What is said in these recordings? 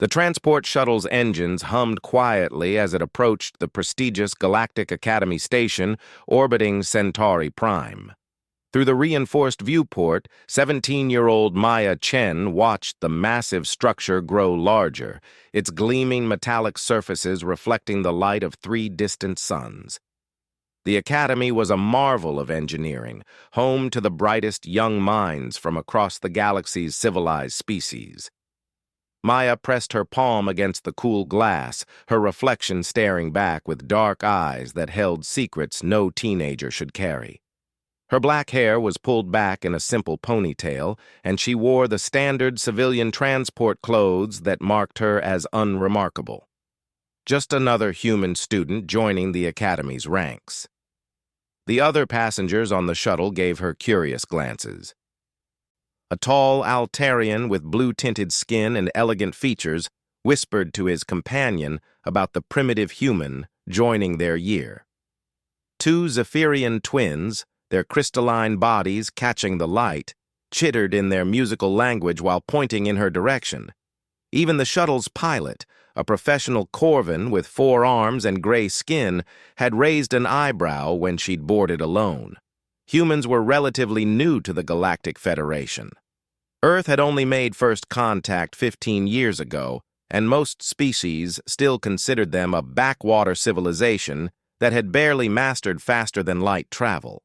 The transport shuttle's engines hummed quietly as it approached the prestigious Galactic Academy station orbiting Centauri Prime. Through the reinforced viewport, 17-year-old Maya Chen watched the massive structure grow larger, its gleaming metallic surfaces reflecting the light of three distant suns. The Academy was a marvel of engineering, home to the brightest young minds from across the galaxy's civilized species. Maya pressed her palm against the cool glass, her reflection staring back with dark eyes that held secrets no teenager should carry. Her black hair was pulled back in a simple ponytail, and she wore the standard civilian transport clothes that marked her as unremarkable. Just another human student joining the Academy's ranks. The other passengers on the shuttle gave her curious glances. A tall Altarian with blue-tinted skin and elegant features whispered to his companion about the primitive human joining their year. Two Zephyrian twins, their crystalline bodies catching the light, chittered in their musical language while pointing in her direction. Even the shuttle's pilot, a professional Corvan with 4 arms and gray skin, had raised an eyebrow when she'd boarded alone. Humans were relatively new to the Galactic Federation. Earth had only made first contact 15 years ago, and most species still considered them a backwater civilization that had barely mastered faster-than-light travel.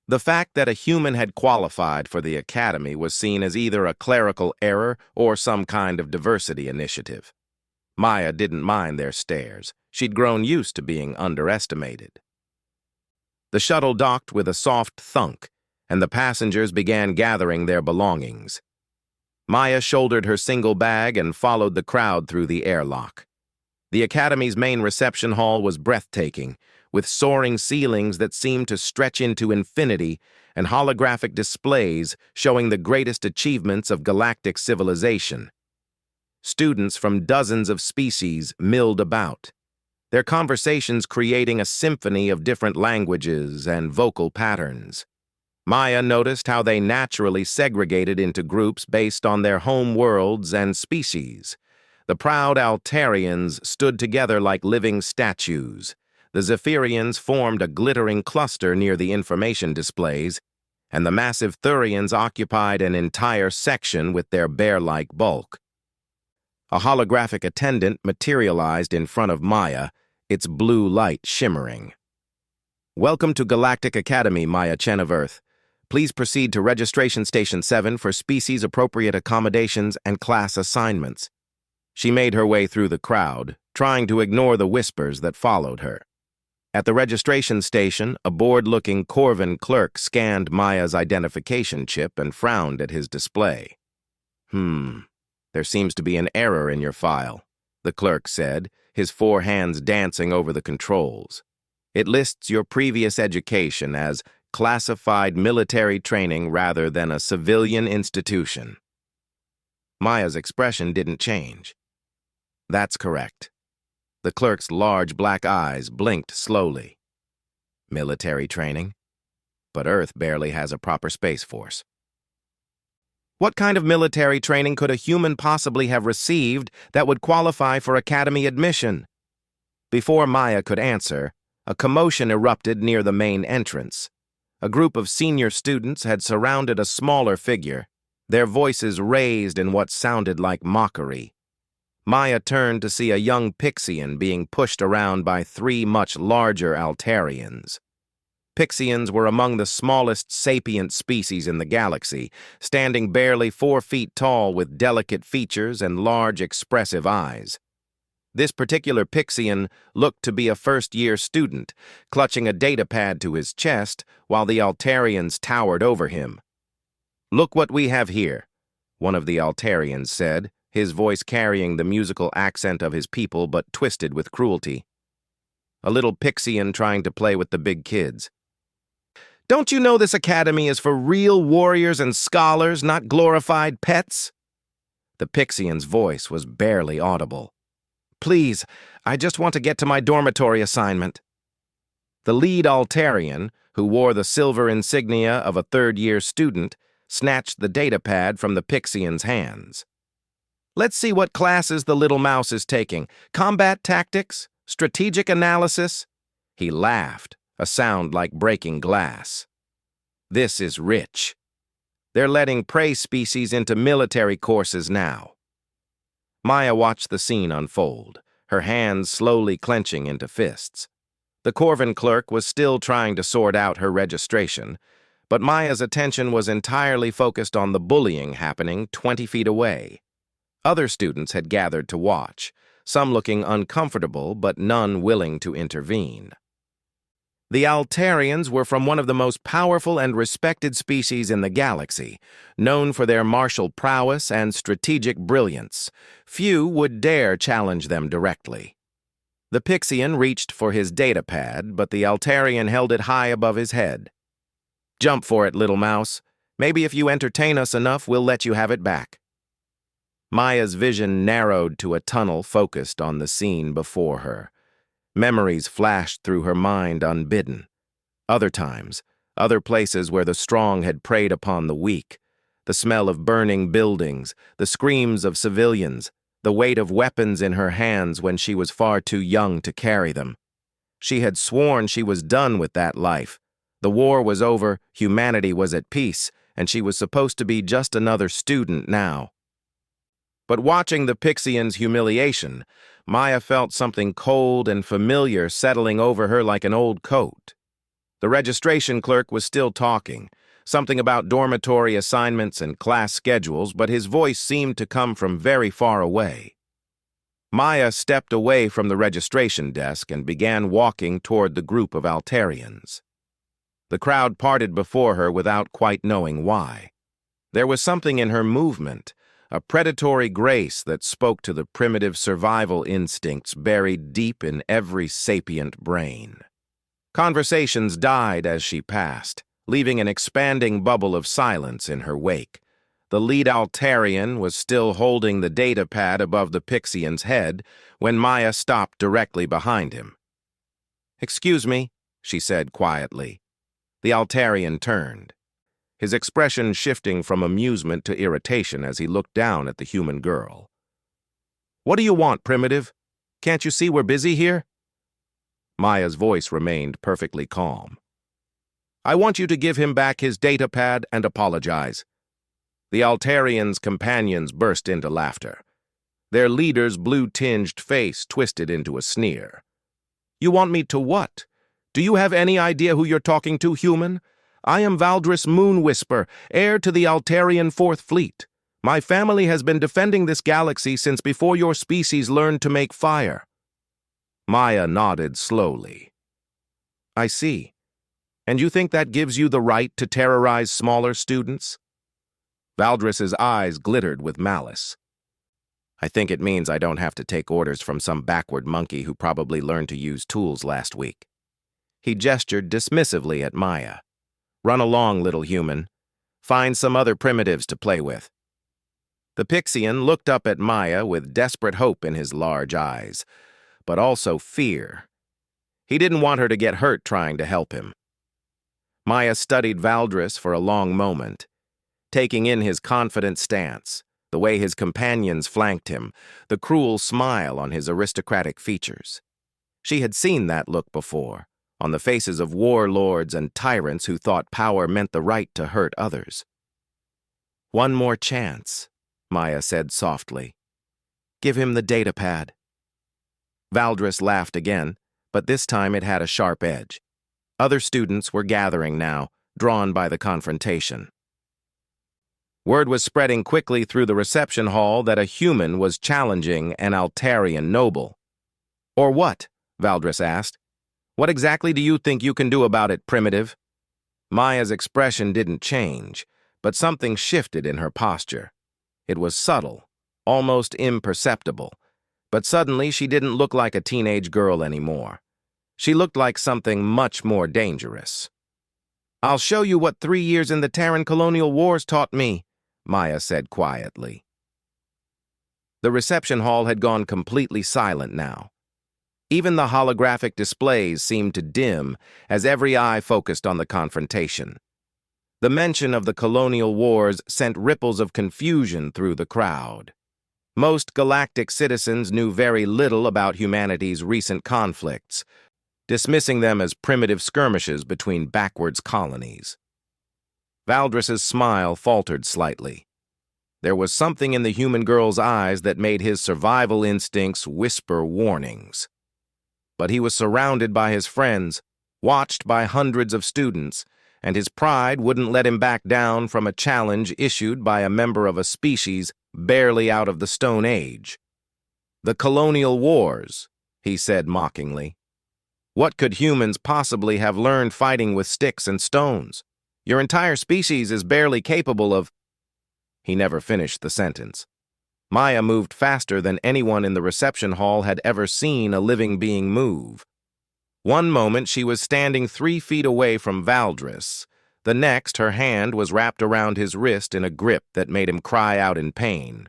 The fact that a human had qualified for the Academy was seen as either a clerical error or some kind of diversity initiative. Maya didn't mind their stares. She'd grown used to being underestimated. The shuttle docked with a soft thunk, and the passengers began gathering their belongings. Maya shouldered her single bag and followed the crowd through the airlock. The Academy's main reception hall was breathtaking, with soaring ceilings that seemed to stretch into infinity and holographic displays showing the greatest achievements of galactic civilization. Students from dozens of species milled about, their conversations creating a symphony of different languages and vocal patterns. Maya noticed how they naturally segregated into groups based on their home worlds and species. The proud Altarians stood together like living statues. The Zephyrians formed a glittering cluster near the information displays, and the massive Thurians occupied an entire section with their bear-like bulk. A holographic attendant materialized in front of Maya, its blue light shimmering. "Welcome to Galactic Academy, Maya Chen of Earth. Please proceed to Registration Station 7 for species-appropriate accommodations and class assignments." She made her way through the crowd, trying to ignore the whispers that followed her. At the registration station, a bored-looking Corvan clerk scanned Maya's identification chip and frowned at his display. There seems to be an error in your file," the clerk said, his 4 hands dancing over the controls. "It lists your previous education as classified military training rather than a civilian institution." Maya's expression didn't change. "That's correct." The clerk's large black eyes blinked slowly. "Military training? But Earth barely has a proper space force." "What kind of military training could a human possibly have received that would qualify for Academy admission?" Before Maya could answer, a commotion erupted near the main entrance. A group of senior students had surrounded a smaller figure, their voices raised in what sounded like mockery. Maya turned to see a young Pixian being pushed around by 3 much larger Altarians. Pixians were among the smallest sapient species in the galaxy, standing barely 4 feet tall with delicate features and large expressive eyes. This particular Pixian looked to be a first-year student, clutching a datapad to his chest while the Altarians towered over him. "Look what we have here," one of the Altarians said, his voice carrying the musical accent of his people but twisted with cruelty. A little Pixian trying to play with the big kids. "Don't you know this academy is for real warriors and scholars, not glorified pets?" The Pixian's voice was barely audible. "Please, I just want to get to my dormitory assignment." The lead Altarian, who wore the silver insignia of a 3rd-year student, snatched the datapad from the Pixian's hands. Let's see what classes the little mouse is taking. Combat tactics? Strategic analysis? He laughed, a sound like breaking glass. This is rich. They're letting prey species into military courses now. Maya watched the scene unfold, her hands slowly clenching into fists. The Corvin clerk was still trying to sort out her registration, but Maya's attention was entirely focused on the bullying happening 20 feet away. Other students had gathered to watch, some looking uncomfortable but none willing to intervene. The Altarians were from one of the most powerful and respected species in the galaxy, known for their martial prowess and strategic brilliance. Few would dare challenge them directly. The Pixian reached for his datapad, but the Altarian held it high above his head. "Jump for it, little mouse. Maybe if you entertain us enough, we'll let you have it back." Maya's vision narrowed to a tunnel focused on the scene before her. Memories flashed through her mind unbidden. Other times, other places where the strong had preyed upon the weak. The smell of burning buildings, the screams of civilians, the weight of weapons in her hands when she was far too young to carry them. She had sworn she was done with that life. The war was over, humanity was at peace, and she was supposed to be just another student now. But watching the Pixian's humiliation, Maya felt something cold and familiar settling over her like an old coat. The registration clerk was still talking, something about dormitory assignments and class schedules, but his voice seemed to come from very far away. Maya stepped away from the registration desk and began walking toward the group of Altarians. The crowd parted before her without quite knowing why. There was something in her movement, a predatory grace that spoke to the primitive survival instincts buried deep in every sapient brain. Conversations died as she passed, leaving an expanding bubble of silence in her wake. The lead Altarian was still holding the datapad above the Pixian's head when Maya stopped directly behind him. "Excuse me," she said quietly. The Altarian turned, his expression shifting from amusement to irritation as he looked down at the human girl. "What do you want, Primitive? Can't you see we're busy here?" Maya's voice remained perfectly calm. "I want you to give him back his datapad and apologize." The Altarian's companions burst into laughter. Their leader's blue-tinged face twisted into a sneer. "You want me to what? Do you have any idea who you're talking to, human? I am Valdris Moonwhisper, heir to the Altarian Fourth Fleet. My family has been defending this galaxy since before your species learned to make fire." Maya nodded slowly. "I see. And you think that gives you the right to terrorize smaller students?" Valdris's eyes glittered with malice. "I think it means I don't have to take orders from some backward monkey who probably learned to use tools last week." He gestured dismissively at Maya. "Run along, little human. Find some other primitives to play with." The Pixian looked up at Maya with desperate hope in his large eyes, but also fear. He didn't want her to get hurt trying to help him. Maya studied Valdris for a long moment, taking in his confident stance, the way his companions flanked him, the cruel smile on his aristocratic features. She had seen that look before, on the faces of warlords and tyrants who thought power meant the right to hurt others. "One more chance," Maya said softly. "Give him the datapad." Valdris laughed again, but this time it had a sharp edge. Other students were gathering now, drawn by the confrontation. Word was spreading quickly through the reception hall that a human was challenging an Altarian noble. "Or what?" Valdris asked. "What exactly do you think you can do about it, Primitive?" Maya's expression didn't change, but something shifted in her posture. It was subtle, almost imperceptible, but suddenly she didn't look like a teenage girl anymore. She looked like something much more dangerous. "I'll show you what 3 years in the Terran colonial wars taught me," Maya said quietly. The reception hall had gone completely silent now. Even the holographic displays seemed to dim as every eye focused on the confrontation. The mention of the colonial wars sent ripples of confusion through the crowd. Most galactic citizens knew very little about humanity's recent conflicts, dismissing them as primitive skirmishes between backwards colonies. Valdris's smile faltered slightly. There was something in the human girl's eyes that made his survival instincts whisper warnings. But he was surrounded by his friends, watched by hundreds of students, and his pride wouldn't let him back down from a challenge issued by a member of a species barely out of the Stone Age. "The colonial wars," he said mockingly. "What could humans possibly have learned fighting with sticks and stones? Your entire species is barely capable of—" He never finished the sentence. Maya moved faster than anyone in the reception hall had ever seen a living being move. One moment she was standing 3 feet away from Valdris. The next, her hand was wrapped around his wrist in a grip that made him cry out in pain.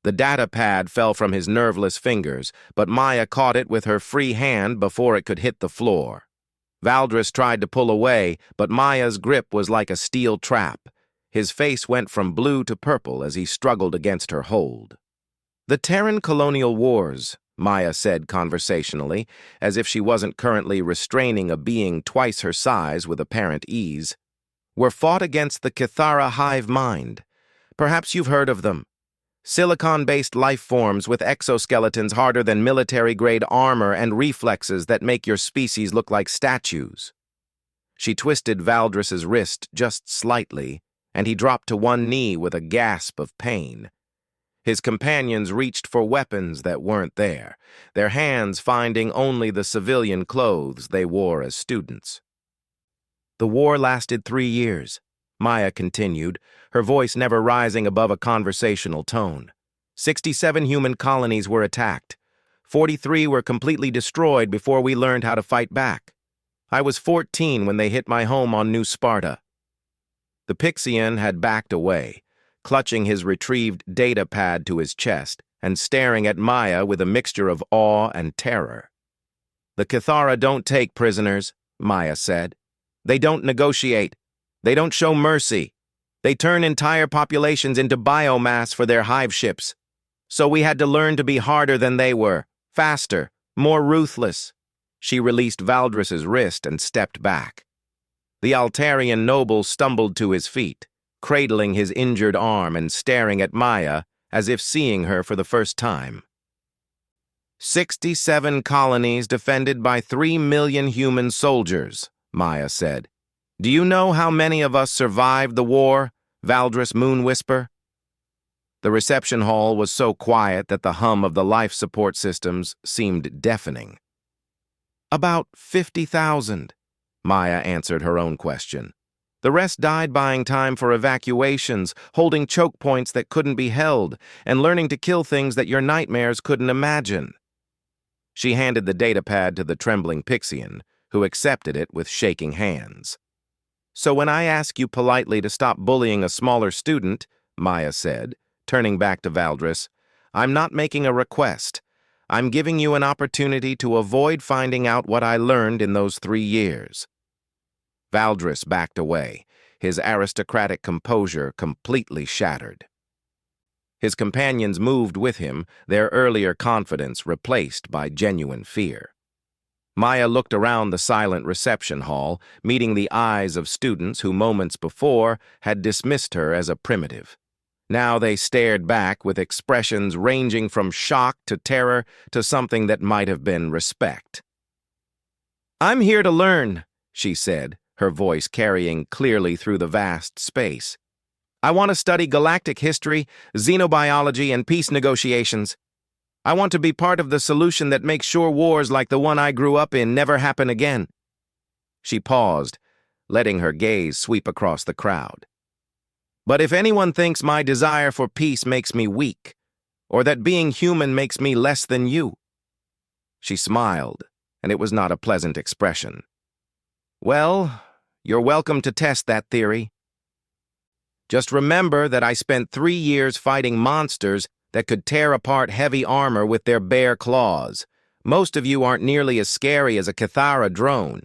The data pad fell from his nerveless fingers, but Maya caught it with her free hand before it could hit the floor. Valdris tried to pull away, but Maya's grip was like a steel trap. His face went from blue to purple as he struggled against her hold. "The Terran colonial wars," Maya said conversationally, as if she wasn't currently restraining a being twice her size with apparent ease, "were fought against the Kithara hive mind. Perhaps you've heard of them. Silicon-based life forms with exoskeletons harder than military-grade armor and reflexes that make your species look like statues." She twisted Valdris's wrist just slightly, and he dropped to one knee with a gasp of pain. His companions reached for weapons that weren't there, their hands finding only the civilian clothes they wore as students. "The war lasted 3 years," Maya continued, her voice never rising above a conversational tone. 67 human colonies were attacked. 43 were completely destroyed before we learned how to fight back. I was 14 when they hit my home on New Sparta. The Pixian had backed away, clutching his retrieved data pad to his chest and staring at Maya with a mixture of awe and terror. "The Kithara don't take prisoners," Maya said. "They don't negotiate. They don't show mercy. They turn entire populations into biomass for their hive ships. So we had to learn to be harder than they were, faster, more ruthless." She released Valdris's wrist and stepped back. The Altarian noble stumbled to his feet, cradling his injured arm and staring at Maya as if seeing her for the first time. 67 colonies defended by 3 million human soldiers, Maya said. "Do you know how many of us survived the war, Valdris Moonwhisper?" The reception hall was so quiet that the hum of the life support systems seemed deafening. "About 50,000, Maya answered her own question. "The rest died buying time for evacuations, holding choke points that couldn't be held, and learning to kill things that your nightmares couldn't imagine." She handed the datapad to the trembling Pixian, who accepted it with shaking hands. "So when I ask you politely to stop bullying a smaller student," Maya said, turning back to Valdris, "I'm not making a request. I'm giving you an opportunity to avoid finding out what I learned in those 3 years." Valdris backed away, his aristocratic composure completely shattered. His companions moved with him, their earlier confidence replaced by genuine fear. Maya looked around the silent reception hall, meeting the eyes of students who moments before had dismissed her as a primitive. Now they stared back with expressions ranging from shock to terror to something that might have been respect. "I'm here to learn," she said, her voice carrying clearly through the vast space. "I want to study galactic history, xenobiology, and peace negotiations. I want to be part of the solution that makes sure wars like the one I grew up in never happen again." She paused, letting her gaze sweep across the crowd. "But if anyone thinks my desire for peace makes me weak, or that being human makes me less than you—" She smiled, and it was not a pleasant expression. "Well, you're welcome to test that theory. Just remember that I spent 3 years fighting monsters that could tear apart heavy armor with their bare claws. Most of you aren't nearly as scary as a Kithara drone."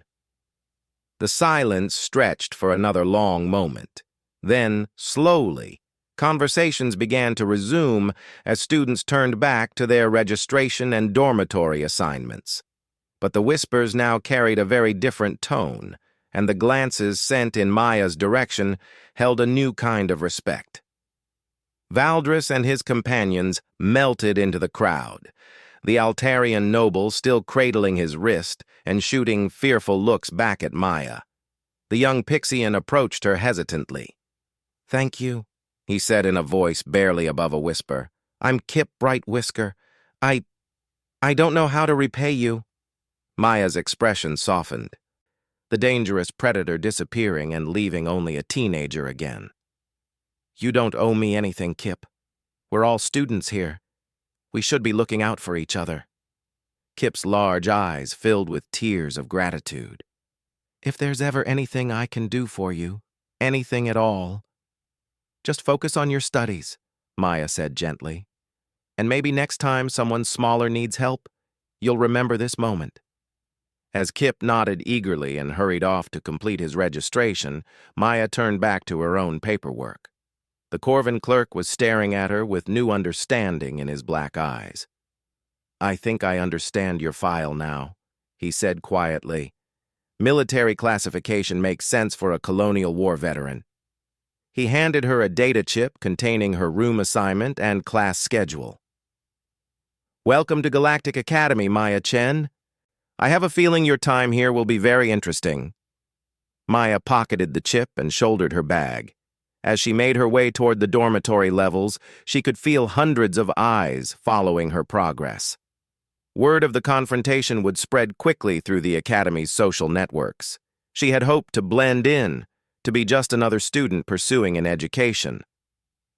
The silence stretched for another long moment. Then, slowly, Conversations began to resume as students turned back to their registration and dormitory assignments. But the whispers now carried a very different tone, and the glances sent in Maya's direction held a new kind of respect. Valdris and his companions melted into the crowd, the Altarian noble still cradling his wrist and shooting fearful looks back at Maya. The young Pixian approached her hesitantly. "Thank you," he said in a voice barely above a whisper. "I'm Kip Bright Whisker. I don't know how to repay you." Maya's expression softened, the dangerous predator disappearing and leaving only a teenager again. "You don't owe me anything, Kip. We're all students here. We should be looking out for each other." Kip's large eyes filled with tears of gratitude. "If there's ever anything I can do for you, anything at all, just focus on your studies," Maya said gently. "And maybe next time someone smaller needs help, you'll remember this moment." As Kip nodded eagerly and hurried off to complete his registration, Maya turned back to her own paperwork. The Corvin clerk was staring at her with new understanding in his black eyes. "I think I understand your file now," he said quietly. "Military classification makes sense for a colonial war veteran." He handed her a data chip containing her room assignment and class schedule. "Welcome to Galactic Academy, Maya Chen. I have a feeling your time here will be very interesting." Maya pocketed the chip and shouldered her bag. As she made her way toward the dormitory levels, she could feel hundreds of eyes following her progress. Word of the confrontation would spread quickly through the Academy's social networks. She had hoped to blend in, to be just another student pursuing an education.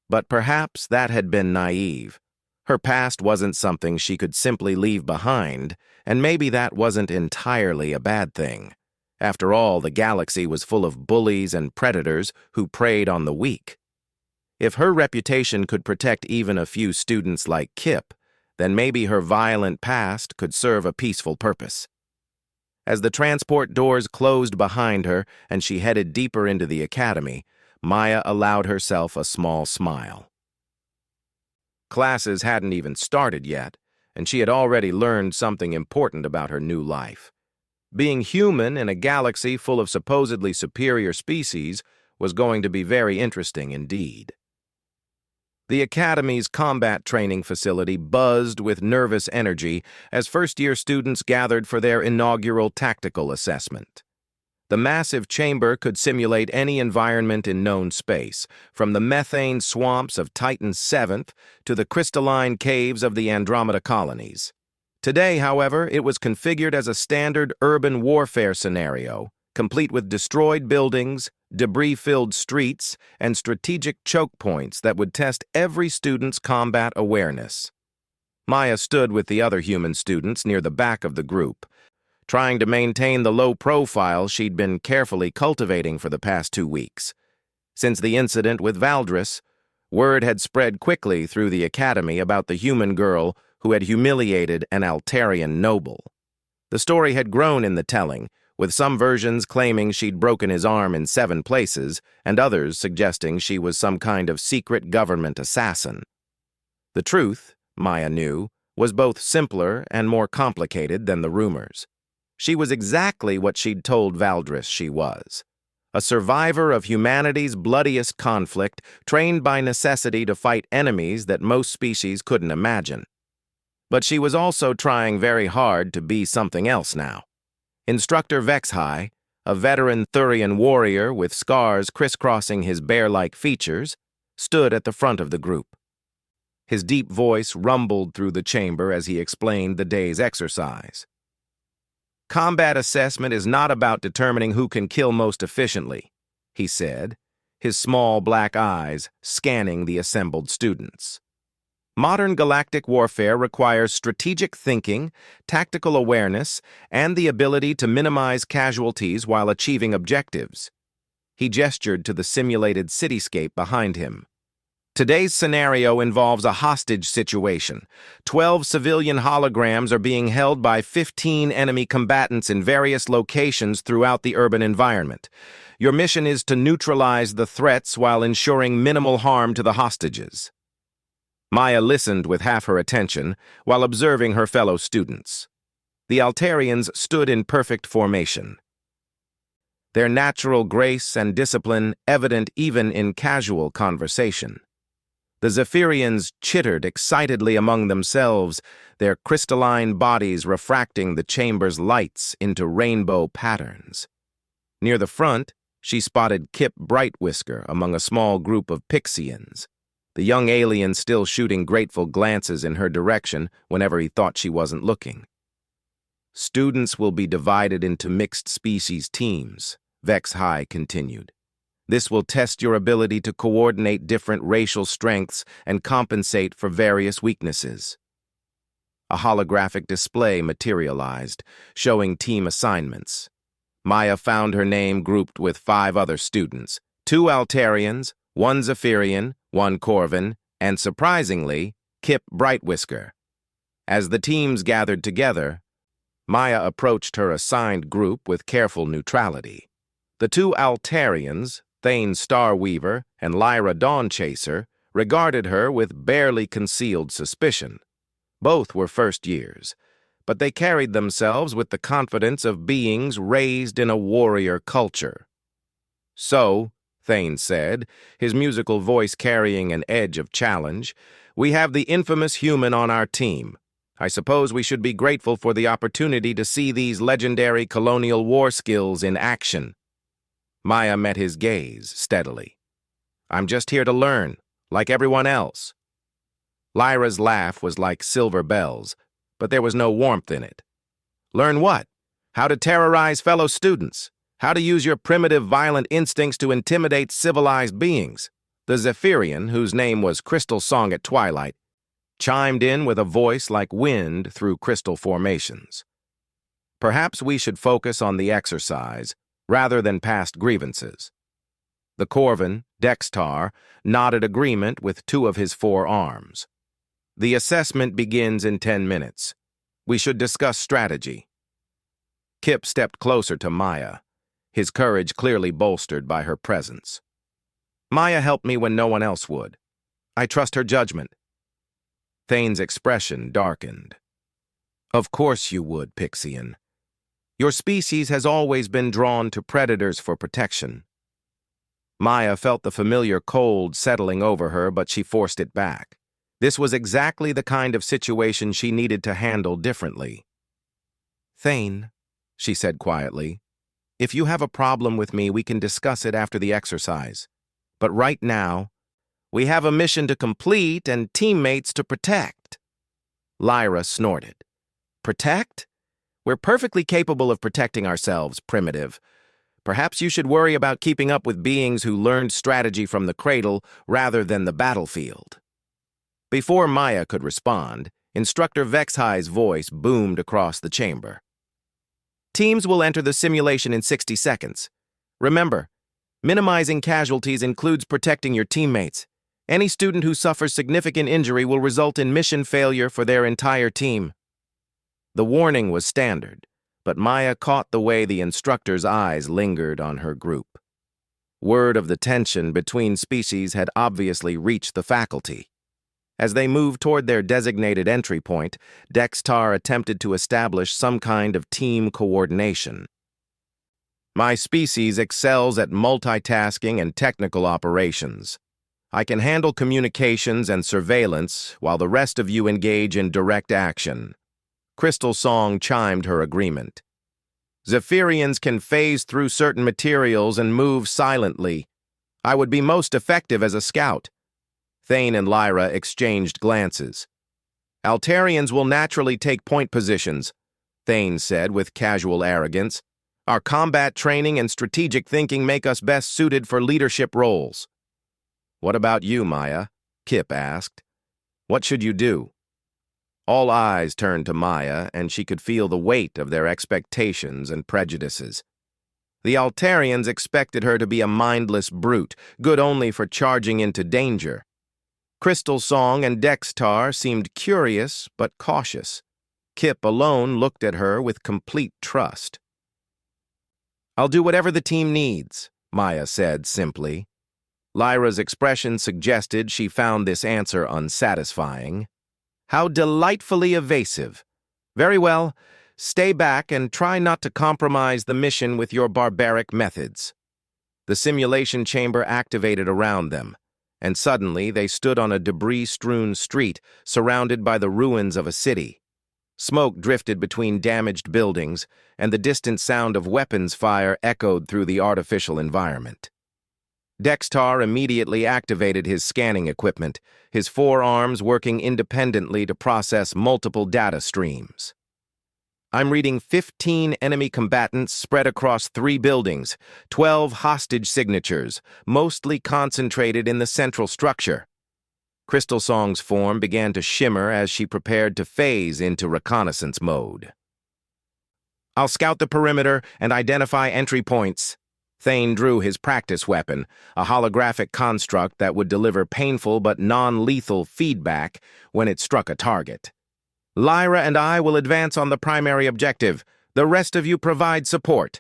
But perhaps that had been naive. Her past wasn't something she could simply leave behind, and maybe that wasn't entirely a bad thing. After all, the galaxy was full of bullies and predators who preyed on the weak. If her reputation could protect even a few students like Kip, then maybe her violent past could serve a peaceful purpose. As the transport doors closed behind her and she headed deeper into the academy, Maya allowed herself a small smile. Classes hadn't even started yet, and she had already learned something important about her new life. Being human in a galaxy full of supposedly superior species was going to be very interesting indeed. The Academy's combat training facility buzzed with nervous energy as first-year students gathered for their inaugural tactical assessment. The massive chamber could simulate any environment in known space, from the methane swamps of Titan's 7th to the crystalline caves of the Andromeda colonies. Today, however, it was configured as a standard urban warfare scenario, complete with destroyed buildings, debris-filled streets, and strategic choke points that would test every student's combat awareness. Maya stood with the other human students near the back of the group, trying to maintain the low profile she'd been carefully cultivating for the past 2 weeks. Since the incident with Valdris, word had spread quickly through the academy about the human girl who had humiliated an Altarian noble. The story had grown in the telling, with some versions claiming she'd broken his arm in 7 places, and others suggesting she was some kind of secret government assassin. The truth, Maya knew, was both simpler and more complicated than the rumors. She was exactly what she'd told Valdris she was. A survivor of humanity's bloodiest conflict, trained by necessity to fight enemies that most species couldn't imagine. But she was also trying very hard to be something else now. Instructor Vexhai, a veteran Thurian warrior with scars crisscrossing his bear-like features, stood at the front of the group. His deep voice rumbled through the chamber as he explained the day's exercise. "Combat assessment is not about determining who can kill most efficiently," he said, his small black eyes scanning the assembled students. "Modern galactic warfare requires strategic thinking, tactical awareness, and the ability to minimize casualties while achieving objectives." He gestured to the simulated cityscape behind him. Today's scenario involves a hostage situation. 12 civilian holograms are being held by 15 enemy combatants in various locations throughout the urban environment. Your mission is to neutralize the threats while ensuring minimal harm to the hostages. Maya listened with half her attention while observing her fellow students. The Altarians stood in perfect formation, their natural grace and discipline evident even in casual conversation. The Zephyrians chittered excitedly among themselves, their crystalline bodies refracting the chamber's lights into rainbow patterns. Near the front, she spotted Kip Brightwhisker among a small group of Pixians, the young alien still shooting grateful glances in her direction whenever he thought she wasn't looking. Students will be divided into mixed species teams, Vex High continued. This will test your ability to coordinate different racial strengths and compensate for various weaknesses. A holographic display materialized, showing team assignments. Maya found her name grouped with 5 other students, 2 Altarians, 1 Zephyrian, 1 Corvin, and surprisingly, Kip Brightwhisker. As the teams gathered together, Maya approached her assigned group with careful neutrality. The 2 Altarians, Thane Starweaver and Lyra Dawnchaser, regarded her with barely concealed suspicion. Both were first years, but they carried themselves with the confidence of beings raised in a warrior culture. "So," Thane said, his musical voice carrying an edge of challenge, "we have the infamous human on our team. I suppose we should be grateful for the opportunity to see these legendary colonial war skills in action." Maya met his gaze steadily. "I'm just here to learn, like everyone else." Lyra's laugh was like silver bells, but there was no warmth in it. "Learn what? How to terrorize fellow students. How to use your primitive violent instincts to intimidate civilized beings." The Zephyrian, whose name was Crystal Song at Twilight, chimed in with a voice like wind through crystal formations. "Perhaps we should focus on the exercise rather than past grievances." The Corvin, Dextar, nodded agreement with 2 of his 4 arms. "The assessment begins in 10 minutes. We should discuss strategy." Kip stepped closer to Maya, his courage clearly bolstered by her presence. "Maya helped me when no one else would. I trust her judgment." Thane's expression darkened. "Of course you would, Pixian. Your species has always been drawn to predators for protection." Maya felt the familiar cold settling over her, but she forced it back. This was exactly the kind of situation she needed to handle differently. "Thane," she said quietly, "if you have a problem with me, we can discuss it after the exercise. But right now, we have a mission to complete and teammates to protect." Lyra snorted. "Protect? We're perfectly capable of protecting ourselves, primitive. Perhaps you should worry about keeping up with beings who learned strategy from the cradle rather than the battlefield." Before Maya could respond, Instructor Vexhigh's voice boomed across the chamber. "Teams will enter the simulation in 60 seconds. Remember, minimizing casualties includes protecting your teammates. Any student who suffers significant injury will result in mission failure for their entire team." The warning was standard, but Maya caught the way the instructor's eyes lingered on her group. Word of the tension between species had obviously reached the faculty. As they moved toward their designated entry point, Dextar attempted to establish some kind of team coordination. "My species excels at multitasking and technical operations. I can handle communications and surveillance while the rest of you engage in direct action." Crystal Song chimed her agreement. "Zephyrians can phase through certain materials and move silently. I would be most effective as a scout." Thane and Lyra exchanged glances. "Altarians will naturally take point positions," Thane said with casual arrogance. "Our combat training and strategic thinking make us best suited for leadership roles." "What about you, Maya?" Kip asked. "What should you do?" All eyes turned to Maya, and she could feel the weight of their expectations and prejudices. The Altarians expected her to be a mindless brute, good only for charging into danger. Crystal Song and Dextar seemed curious but cautious. Kip alone looked at her with complete trust. "I'll do whatever the team needs," Maya said simply. Lyra's expression suggested she found this answer unsatisfying. How delightfully evasive. "Very well. Stay back and try not to compromise the mission with your barbaric methods." The simulation chamber activated around them, and suddenly they stood on a debris-strewn street surrounded by the ruins of a city. Smoke drifted between damaged buildings, and the distant sound of weapons fire echoed through the artificial environment. Dextar immediately activated his scanning equipment, his forearms working independently to process multiple data streams. "I'm reading 15 enemy combatants spread across 3 buildings, 12 hostage signatures, mostly concentrated in the central structure." Crystal Song's form began to shimmer as she prepared to phase into reconnaissance mode. "I'll scout the perimeter and identify entry points." Thane drew his practice weapon, a holographic construct that would deliver painful but non-lethal feedback when it struck a target. "Lyra and I will advance on the primary objective. The rest of you provide support."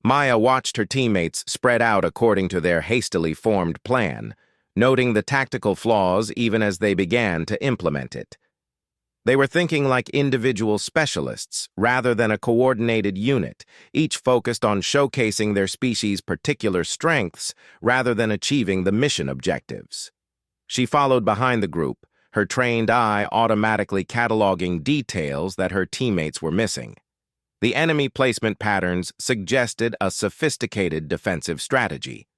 Maya watched her teammates spread out according to their hastily formed plan, noting the tactical flaws even as they began to implement it. They were thinking like individual specialists rather than a coordinated unit, each focused on showcasing their species' particular strengths rather than achieving the mission objectives. She followed behind the group, her trained eye automatically cataloging details that her teammates were missing. The enemy placement patterns suggested a sophisticated defensive strategy.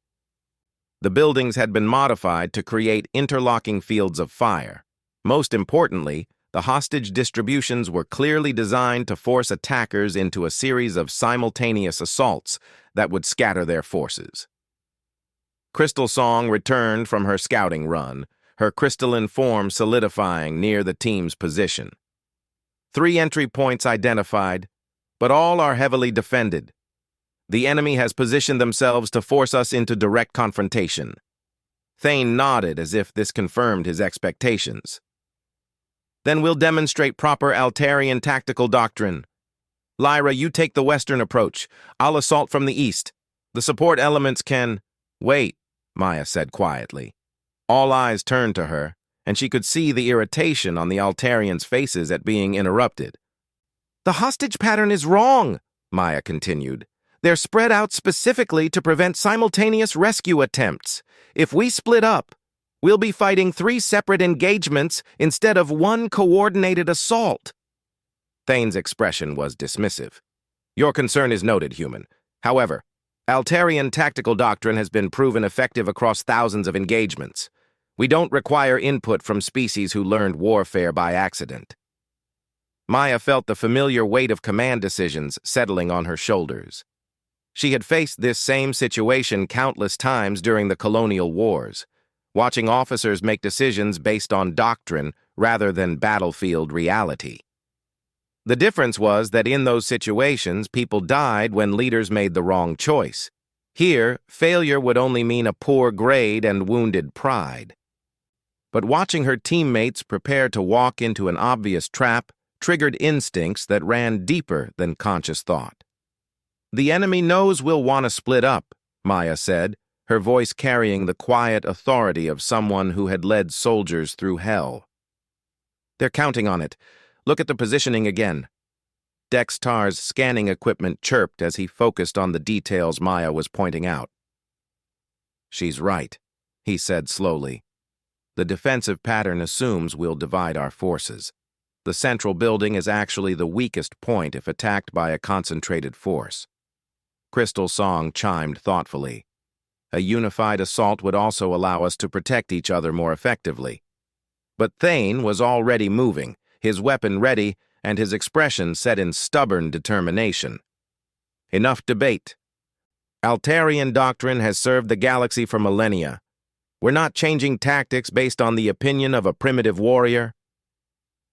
The buildings had been modified to create interlocking fields of fire. Most importantly, the hostage distributions were clearly designed to force attackers into a series of simultaneous assaults that would scatter their forces. Crystal Song returned from her scouting run, her crystalline form solidifying near the team's position. 3 entry points identified, but all are heavily defended. The enemy has positioned themselves to force us into direct confrontation. Thane nodded as if this confirmed his expectations. "Then we'll demonstrate proper Altarian tactical doctrine. Lyra, you take the western approach. I'll assault from the east. The support elements can—" "Wait," Maya said quietly. All eyes turned to her, and she could see the irritation on the Altarians' faces at being interrupted. "The hostage pattern is wrong," Maya continued. "They're spread out specifically to prevent simultaneous rescue attempts. If we split up, we'll be fighting 3 separate engagements instead of 1 coordinated assault." Thane's expression was dismissive. "Your concern is noted, human. However, Altarian tactical doctrine has been proven effective across thousands of engagements. We don't require input from species who learned warfare by accident." Maya felt the familiar weight of command decisions settling on her shoulders. She had faced this same situation countless times during the colonial wars, watching officers make decisions based on doctrine rather than battlefield reality. The difference was that in those situations, people died when leaders made the wrong choice. Here, failure would only mean a poor grade and wounded pride. But watching her teammates prepare to walk into an obvious trap triggered instincts that ran deeper than conscious thought. "The enemy knows we'll want to split up," Maya said, her voice carrying the quiet authority of someone who had led soldiers through hell. "They're counting on it. Look at the positioning again." Dextar's scanning equipment chirped as he focused on the details Maya was pointing out. "She's right," he said slowly. "The defensive pattern assumes we'll divide our forces. The central building is actually the weakest point if attacked by a concentrated force." Crystal Song chimed thoughtfully. "A unified assault would also allow us to protect each other more effectively." But Thane was already moving, his weapon ready, and his expression set in stubborn determination. "Enough debate. Altarian doctrine has served the galaxy for millennia. We're not changing tactics based on the opinion of a primitive warrior."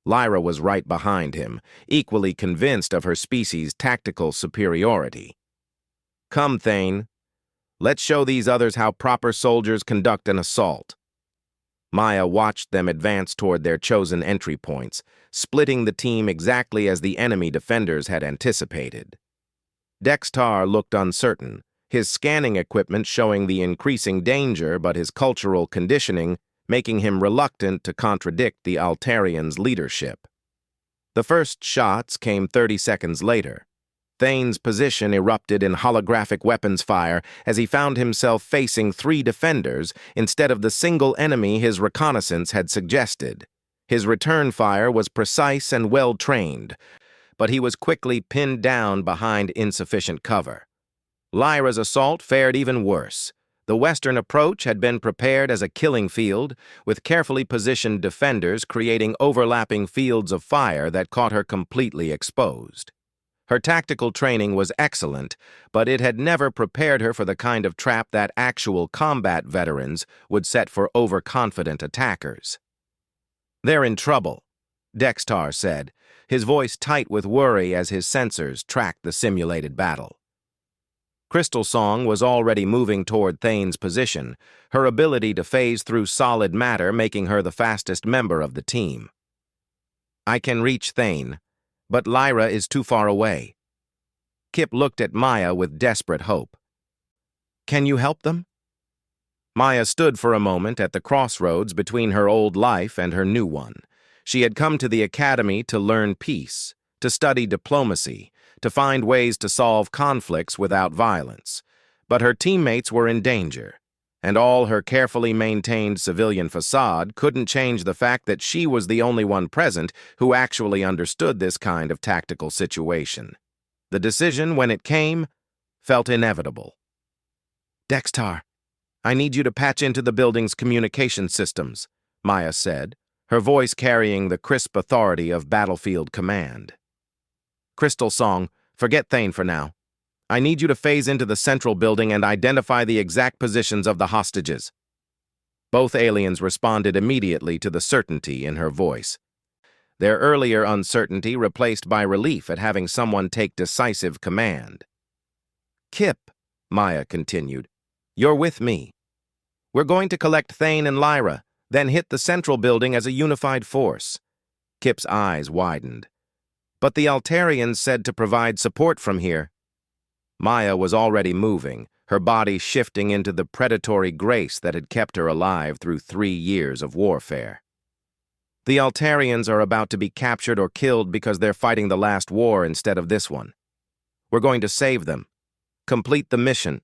Lyra was right behind him, equally convinced of her species' tactical superiority. "Come, Thane. Let's show these others how proper soldiers conduct an assault." Maya watched them advance toward their chosen entry points, splitting the team exactly as the enemy defenders had anticipated. Dexter looked uncertain, his scanning equipment showing the increasing danger but his cultural conditioning making him reluctant to contradict the Altarians' leadership. The first shots came 30 seconds later. Thane's position erupted in holographic weapons fire as he found himself facing 3 defenders instead of the single enemy his reconnaissance had suggested. His return fire was precise and well-trained, but he was quickly pinned down behind insufficient cover. Lyra's assault fared even worse. The western approach had been prepared as a killing field, with carefully positioned defenders creating overlapping fields of fire that caught her completely exposed. Her tactical training was excellent, but it had never prepared her for the kind of trap that actual combat veterans would set for overconfident attackers. "They're in trouble," Dexter said, his voice tight with worry as his sensors tracked the simulated battle. Crystal Song was already moving toward Thane's position, her ability to phase through solid matter making her the fastest member of the team. "I can reach Thane, but Lyra is too far away." Kip looked at Maya with desperate hope. "Can you help them?" Maya stood for a moment at the crossroads between her old life and her new one. She had come to the academy to learn peace, to study diplomacy, to find ways to solve conflicts without violence. But her teammates were in danger, and all her carefully maintained civilian facade couldn't change the fact that she was the only one present who actually understood this kind of tactical situation. The decision, when it came, felt inevitable. "Dexter, I need you to patch into the building's communication systems," Maya said, her voice carrying the crisp authority of battlefield command. "Crystal Song, forget Thane for now. I need you to phase into the central building and identify the exact positions of the hostages." Both aliens responded immediately to the certainty in her voice. Their earlier uncertainty replaced by relief at having someone take decisive command. "Kip," Maya continued, "you're with me. We're going to collect Thane and Lyra, then hit the central building as a unified force." Kip's eyes widened. "But the Altarians said to provide support from here." Maya was already moving, her body shifting into the predatory grace that had kept her alive through 3 years of warfare. "The Altarians are about to be captured or killed because they're fighting the last war instead of this one. We're going to save them, complete the mission,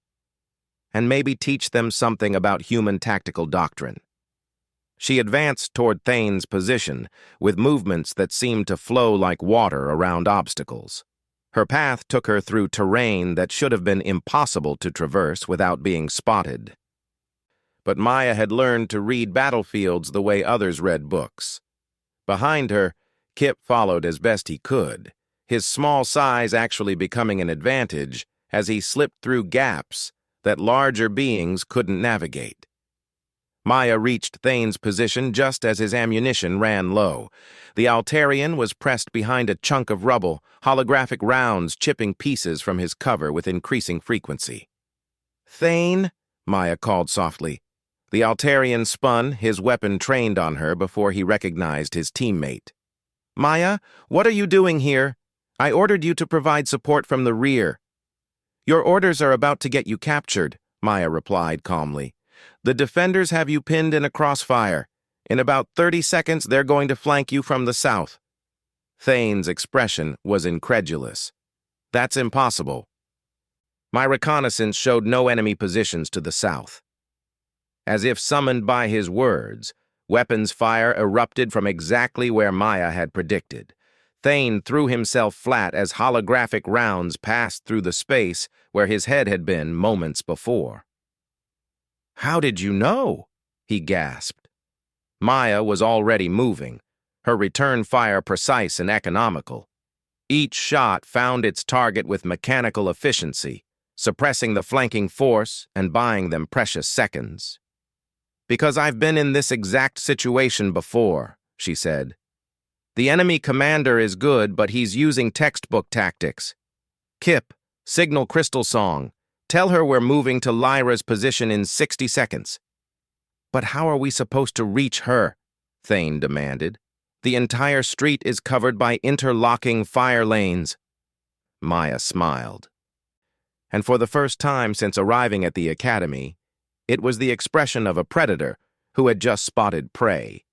and maybe teach them something about human tactical doctrine." She advanced toward Thane's position, with movements that seemed to flow like water around obstacles. Her path took her through terrain that should have been impossible to traverse without being spotted. But Maya had learned to read battlefields the way others read books. Behind her, Kip followed as best he could, his small size actually becoming an advantage as he slipped through gaps that larger beings couldn't navigate. Maya reached Thane's position just as his ammunition ran low. The Altarian was pressed behind a chunk of rubble, holographic rounds chipping pieces from his cover with increasing frequency. "Thane," Maya called softly. The Altarian spun, his weapon trained on her before he recognized his teammate. "Maya, what are you doing here? I ordered you to provide support from the rear." "Your orders are about to get you captured," Maya replied calmly. "The defenders have you pinned in a crossfire. In about 30 seconds, they're going to flank you from the south." Thane's expression was incredulous. "That's impossible." "My reconnaissance showed no enemy positions to the south." As if summoned by his words, weapons fire erupted from exactly where Maya had predicted. Thane threw himself flat as holographic rounds passed through the space where his head had been moments before. "How did you know?" he gasped. Maya was already moving, her return fire precise and economical. Each shot found its target with mechanical efficiency, suppressing the flanking force and buying them precious seconds. "Because I've been in this exact situation before," she said. "The enemy commander is good, but he's using textbook tactics. Kip, signal Crystal Song. Tell her we're moving to Lyra's position in 60 seconds. But how are we supposed to reach her? Thane demanded. The entire street is covered by interlocking fire lanes. Maya smiled. And for the first time since arriving at the academy, it was the expression of a predator who had just spotted prey.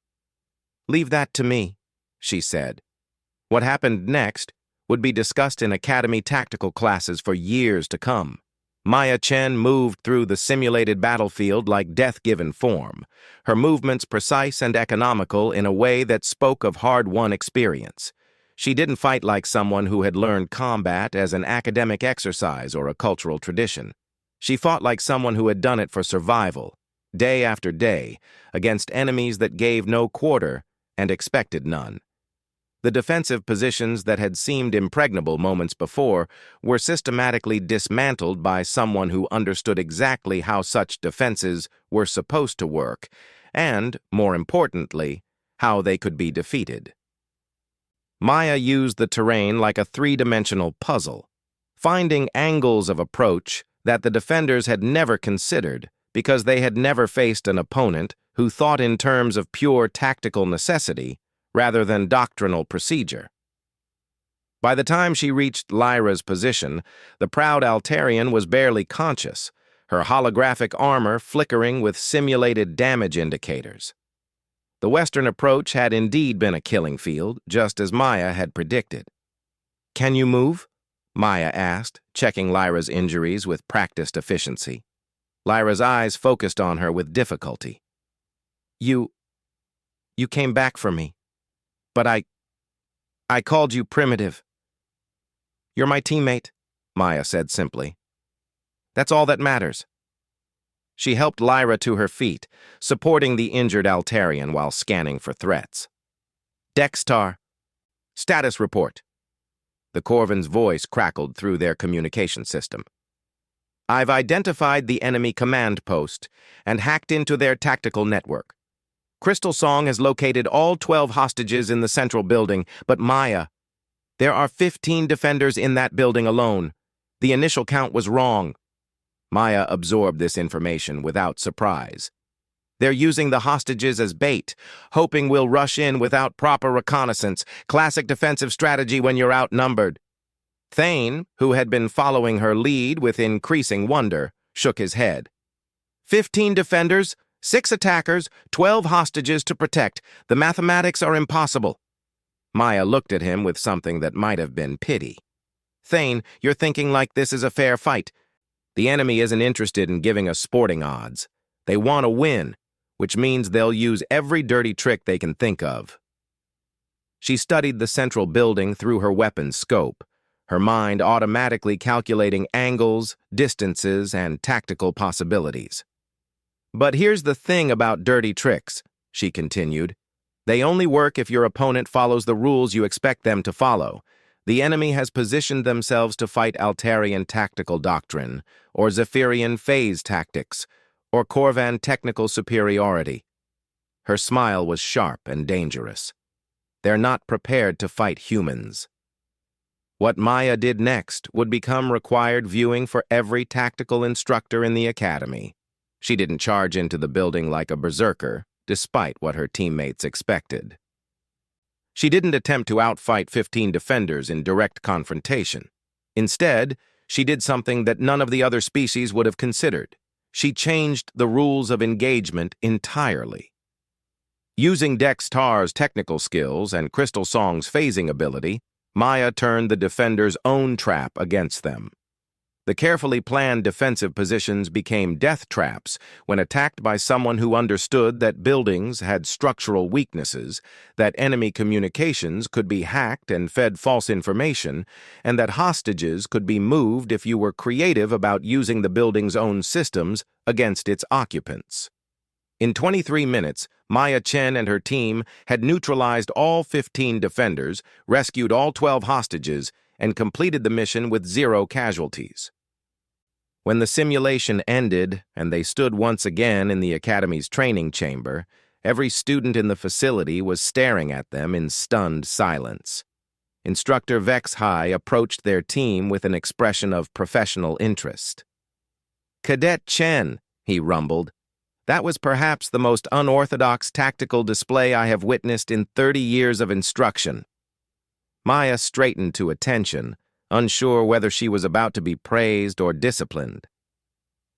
"Leave that to me," she said. What happened next would be discussed in academy tactical classes for years to come. Maya Chen moved through the simulated battlefield like death-given form, her movements precise and economical in a way that spoke of hard-won experience. She didn't fight like someone who had learned combat as an academic exercise or a cultural tradition. She fought like someone who had done it for survival, day after day, against enemies that gave no quarter and expected none. The defensive positions that had seemed impregnable moments before were systematically dismantled by someone who understood exactly how such defenses were supposed to work and, more importantly, how they could be defeated. Maya used the terrain like a three-dimensional puzzle, finding angles of approach that the defenders had never considered because they had never faced an opponent who thought in terms of pure tactical necessity rather than doctrinal procedure. By the time she reached Lyra's position, the proud Altarian was barely conscious, her holographic armor flickering with simulated damage indicators. The Western approach had indeed been a killing field, just as Maya had predicted. "Can you move?" Maya asked, checking Lyra's injuries with practiced efficiency. Lyra's eyes focused on her with difficulty. You came back for me. But I called you primitive." "You're my teammate," Maya said simply. "That's all that matters." She helped Lyra to her feet, supporting the injured Altarian while scanning for threats. "Dextar. Status report." The Corvin's voice crackled through their communication system. "I've identified the enemy command post and hacked into their tactical network. Crystal Song has located all 12 hostages in the central building, but Maya, there are 15 defenders in that building alone. The initial count was wrong." Maya absorbed this information without surprise. "They're using the hostages as bait, hoping we'll rush in without proper reconnaissance. Classic defensive strategy when you're outnumbered." Thane, who had been following her lead with increasing wonder, shook his head. 15 defenders, 6 attackers, 12 hostages to protect. The mathematics are impossible." Maya looked at him with something that might have been pity. "Thane, you're thinking like this is a fair fight. The enemy isn't interested in giving us sporting odds. They want to win, which means they'll use every dirty trick they can think of." She studied the central building through her weapon's scope, her mind automatically calculating angles, distances, and tactical possibilities. "But here's the thing about dirty tricks," she continued. "They only work if your opponent follows the rules you expect them to follow. The enemy has positioned themselves to fight Altarian tactical doctrine, or Zephyrian phase tactics, or Corvan technical superiority." Her smile was sharp and dangerous. "They're not prepared to fight humans." What Maya did next would become required viewing for every tactical instructor in the academy. She didn't charge into the building like a berserker, despite what her teammates expected. She didn't attempt to outfight 15 defenders in direct confrontation. Instead, she did something that none of the other species would have considered. She changed the rules of engagement entirely. Using Dextar's technical skills and Crystal Song's phasing ability, Maya turned the defenders' own trap against them. The carefully planned defensive positions became death traps when attacked by someone who understood that buildings had structural weaknesses, that enemy communications could be hacked and fed false information, and that hostages could be moved if you were creative about using the building's own systems against its occupants. In 23 minutes, Maya Chen and her team had neutralized all 15 defenders, rescued all 12 hostages, and completed the mission with 0 casualties. When the simulation ended and they stood once again in the Academy's training chamber, every student in the facility was staring at them in stunned silence. Instructor Vex High approached their team with an expression of professional interest. "Cadet Chen," he rumbled, That was perhaps the most unorthodox tactical display I have witnessed in 30 years of instruction. Maya straightened to attention, unsure whether she was about to be praised or disciplined.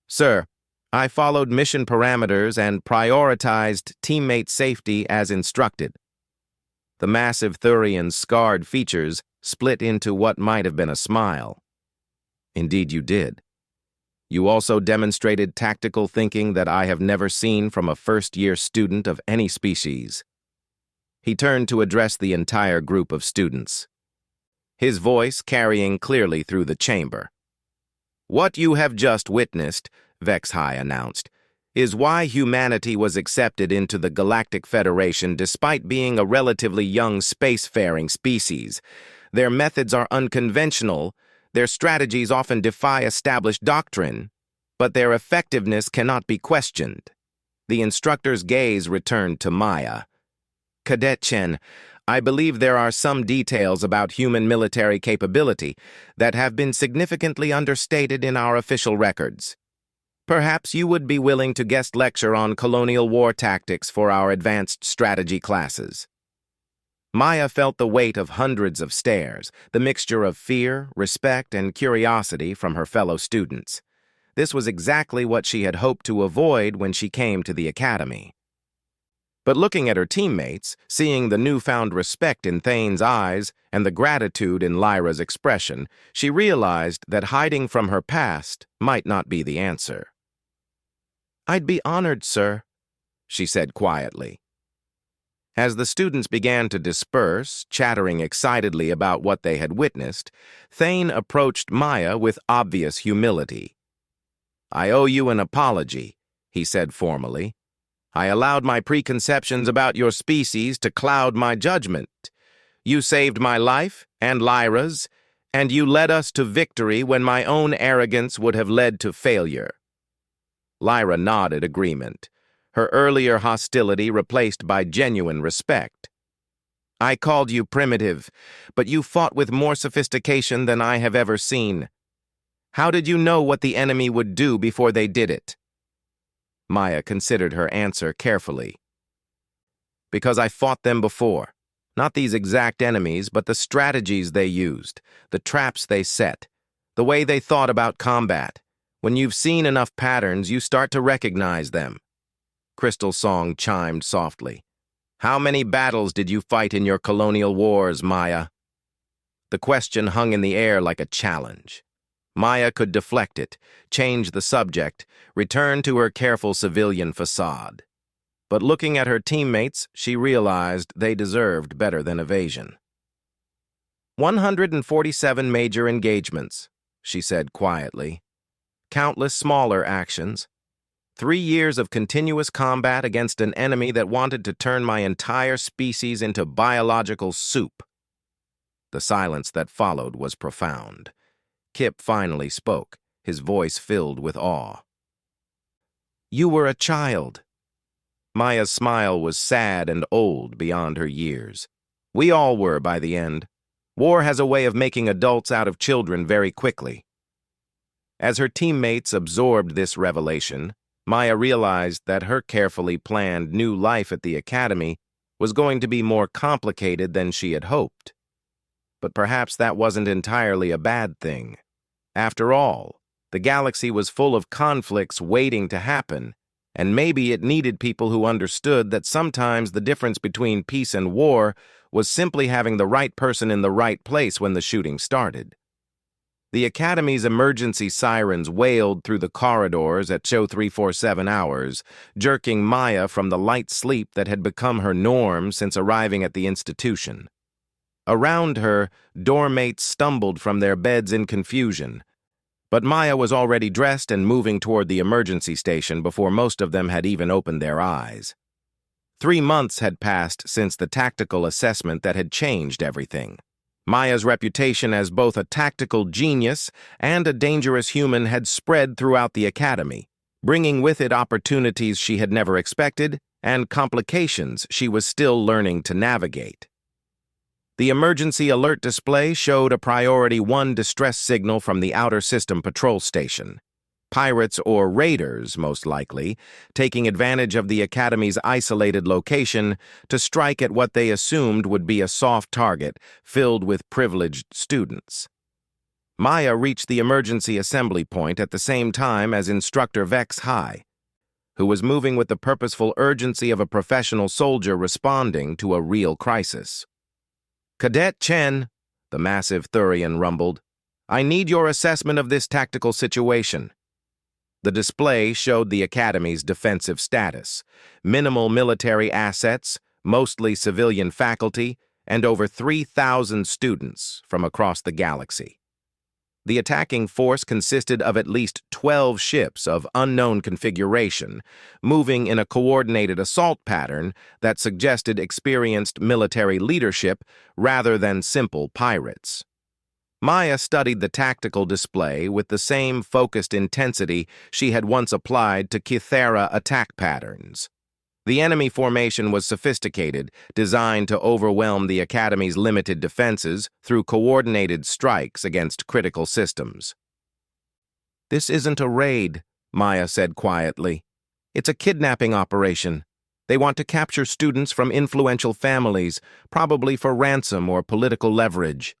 Sir, I followed mission parameters and prioritized teammate safety as instructed. The massive Thurian's scarred features split into what might have been a smile. Indeed you did. You also demonstrated tactical thinking that I have never seen from a first-year student of any species. He turned to address the entire group of students, his voice carrying clearly through the chamber. What you have just witnessed, Vexhai announced, is why humanity was accepted into the Galactic Federation despite being a relatively young spacefaring species. Their methods are unconventional, their strategies often defy established doctrine, but their effectiveness cannot be questioned. The instructor's gaze returned to Maya. Cadet Chen, I believe there are some details about human military capability that have been significantly understated in our official records. Perhaps you would be willing to guest lecture on colonial war tactics for our advanced strategy classes. Maya felt the weight of hundreds of stares, the mixture of fear, respect, and curiosity from her fellow students. This was exactly what she had hoped to avoid when she came to the academy. But looking at her teammates, seeing the newfound respect in Thane's eyes and the gratitude in Lyra's expression, she realized that hiding from her past might not be the answer. "I'd be honored, sir," she said quietly. As the students began to disperse, chattering excitedly about what they had witnessed, Thane approached Maya with obvious humility. "I owe you an apology," he said formally. "I allowed my preconceptions about your species to cloud my judgment. You saved my life and Lyra's, and you led us to victory when my own arrogance would have led to failure." Lyra nodded agreement, her earlier hostility replaced by genuine respect. "I called you primitive, but you fought with more sophistication than I have ever seen. How did you know what the enemy would do before they did it?" Maya considered her answer carefully. "Because I fought them before. Not these exact enemies, but the strategies they used, the traps they set, the way they thought about combat. When you've seen enough patterns, you start to recognize them." Crystal's song chimed softly. "How many battles did you fight in your colonial wars, Maya?" The question hung in the air like a challenge. Maya could deflect it, change the subject, return to her careful civilian facade. But looking at her teammates, she realized they deserved better than evasion. 147 major engagements, she said quietly. Countless smaller actions. 3 years of continuous combat against an enemy that wanted to turn my entire species into biological soup. The silence that followed was profound. Kip finally spoke, his voice filled with awe. "You were a child." Maya's smile was sad and old beyond her years. "We all were by the end. War has a way of making adults out of children very quickly." As her teammates absorbed this revelation, Maya realized that her carefully planned new life at the academy was going to be more complicated than she had hoped. But perhaps that wasn't entirely a bad thing. After all, the galaxy was full of conflicts waiting to happen, and maybe it needed people who understood that sometimes the difference between peace and war was simply having the right person in the right place when the shooting started. The Academy's emergency sirens wailed through the corridors at show 347 hours, jerking Maya from the light sleep that had become her norm since arriving at the institution. Around her, dormmates stumbled from their beds in confusion, but Maya was already dressed and moving toward the emergency station before most of them had even opened their eyes. 3 months had passed since the tactical assessment that had changed everything. Maya's reputation as both a tactical genius and a dangerous human had spread throughout the academy, bringing with it opportunities she had never expected and complications she was still learning to navigate. The emergency alert display showed a Priority 1 distress signal from the Outer System Patrol Station. Pirates or raiders, most likely, taking advantage of the Academy's isolated location to strike at what they assumed would be a soft target filled with privileged students. Maya reached the emergency assembly point at the same time as Instructor Vex High, who was moving with the purposeful urgency of a professional soldier responding to a real crisis. "Cadet Chen," the massive Thurian rumbled, "I need your assessment of this tactical situation." The display showed the Academy's defensive status: minimal military assets, mostly civilian faculty, and over 3,000 students from across the galaxy. The attacking force consisted of at least 12 ships of unknown configuration, moving in a coordinated assault pattern that suggested experienced military leadership rather than simple pirates. Maya studied the tactical display with the same focused intensity she had once applied to Kythera attack patterns. The enemy formation was sophisticated, designed to overwhelm the Academy's limited defenses through coordinated strikes against critical systems. "This isn't a raid," Maya said quietly. "It's a kidnapping operation. They want to capture students from influential families, probably for ransom or political leverage."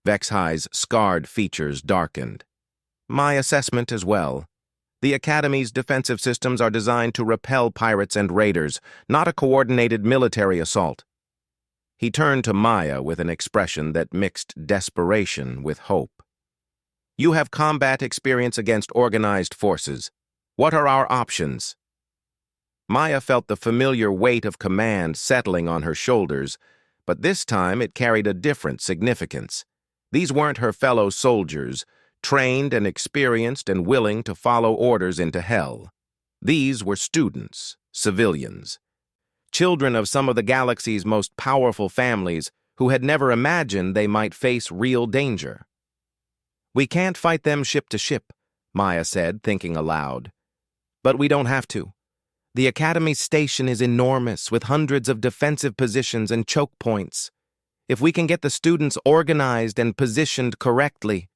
Vex High's scarred features darkened. "My assessment as well. The Academy's defensive systems are designed to repel pirates and raiders, not a coordinated military assault." He turned to Maya with an expression that mixed desperation with hope. "You have combat experience against organized forces. What are our options?" Maya felt the familiar weight of command settling on her shoulders, but this time it carried a different significance. These weren't her fellow soldiers, trained and experienced and willing to follow orders into hell. These were students, civilians, children of some of the galaxy's most powerful families who had never imagined they might face real danger. "We can't fight them ship to ship," Maya said, thinking aloud. "But we don't have to. The Academy's station is enormous, with hundreds of defensive positions and choke points. If we can get the students organized and positioned correctly—"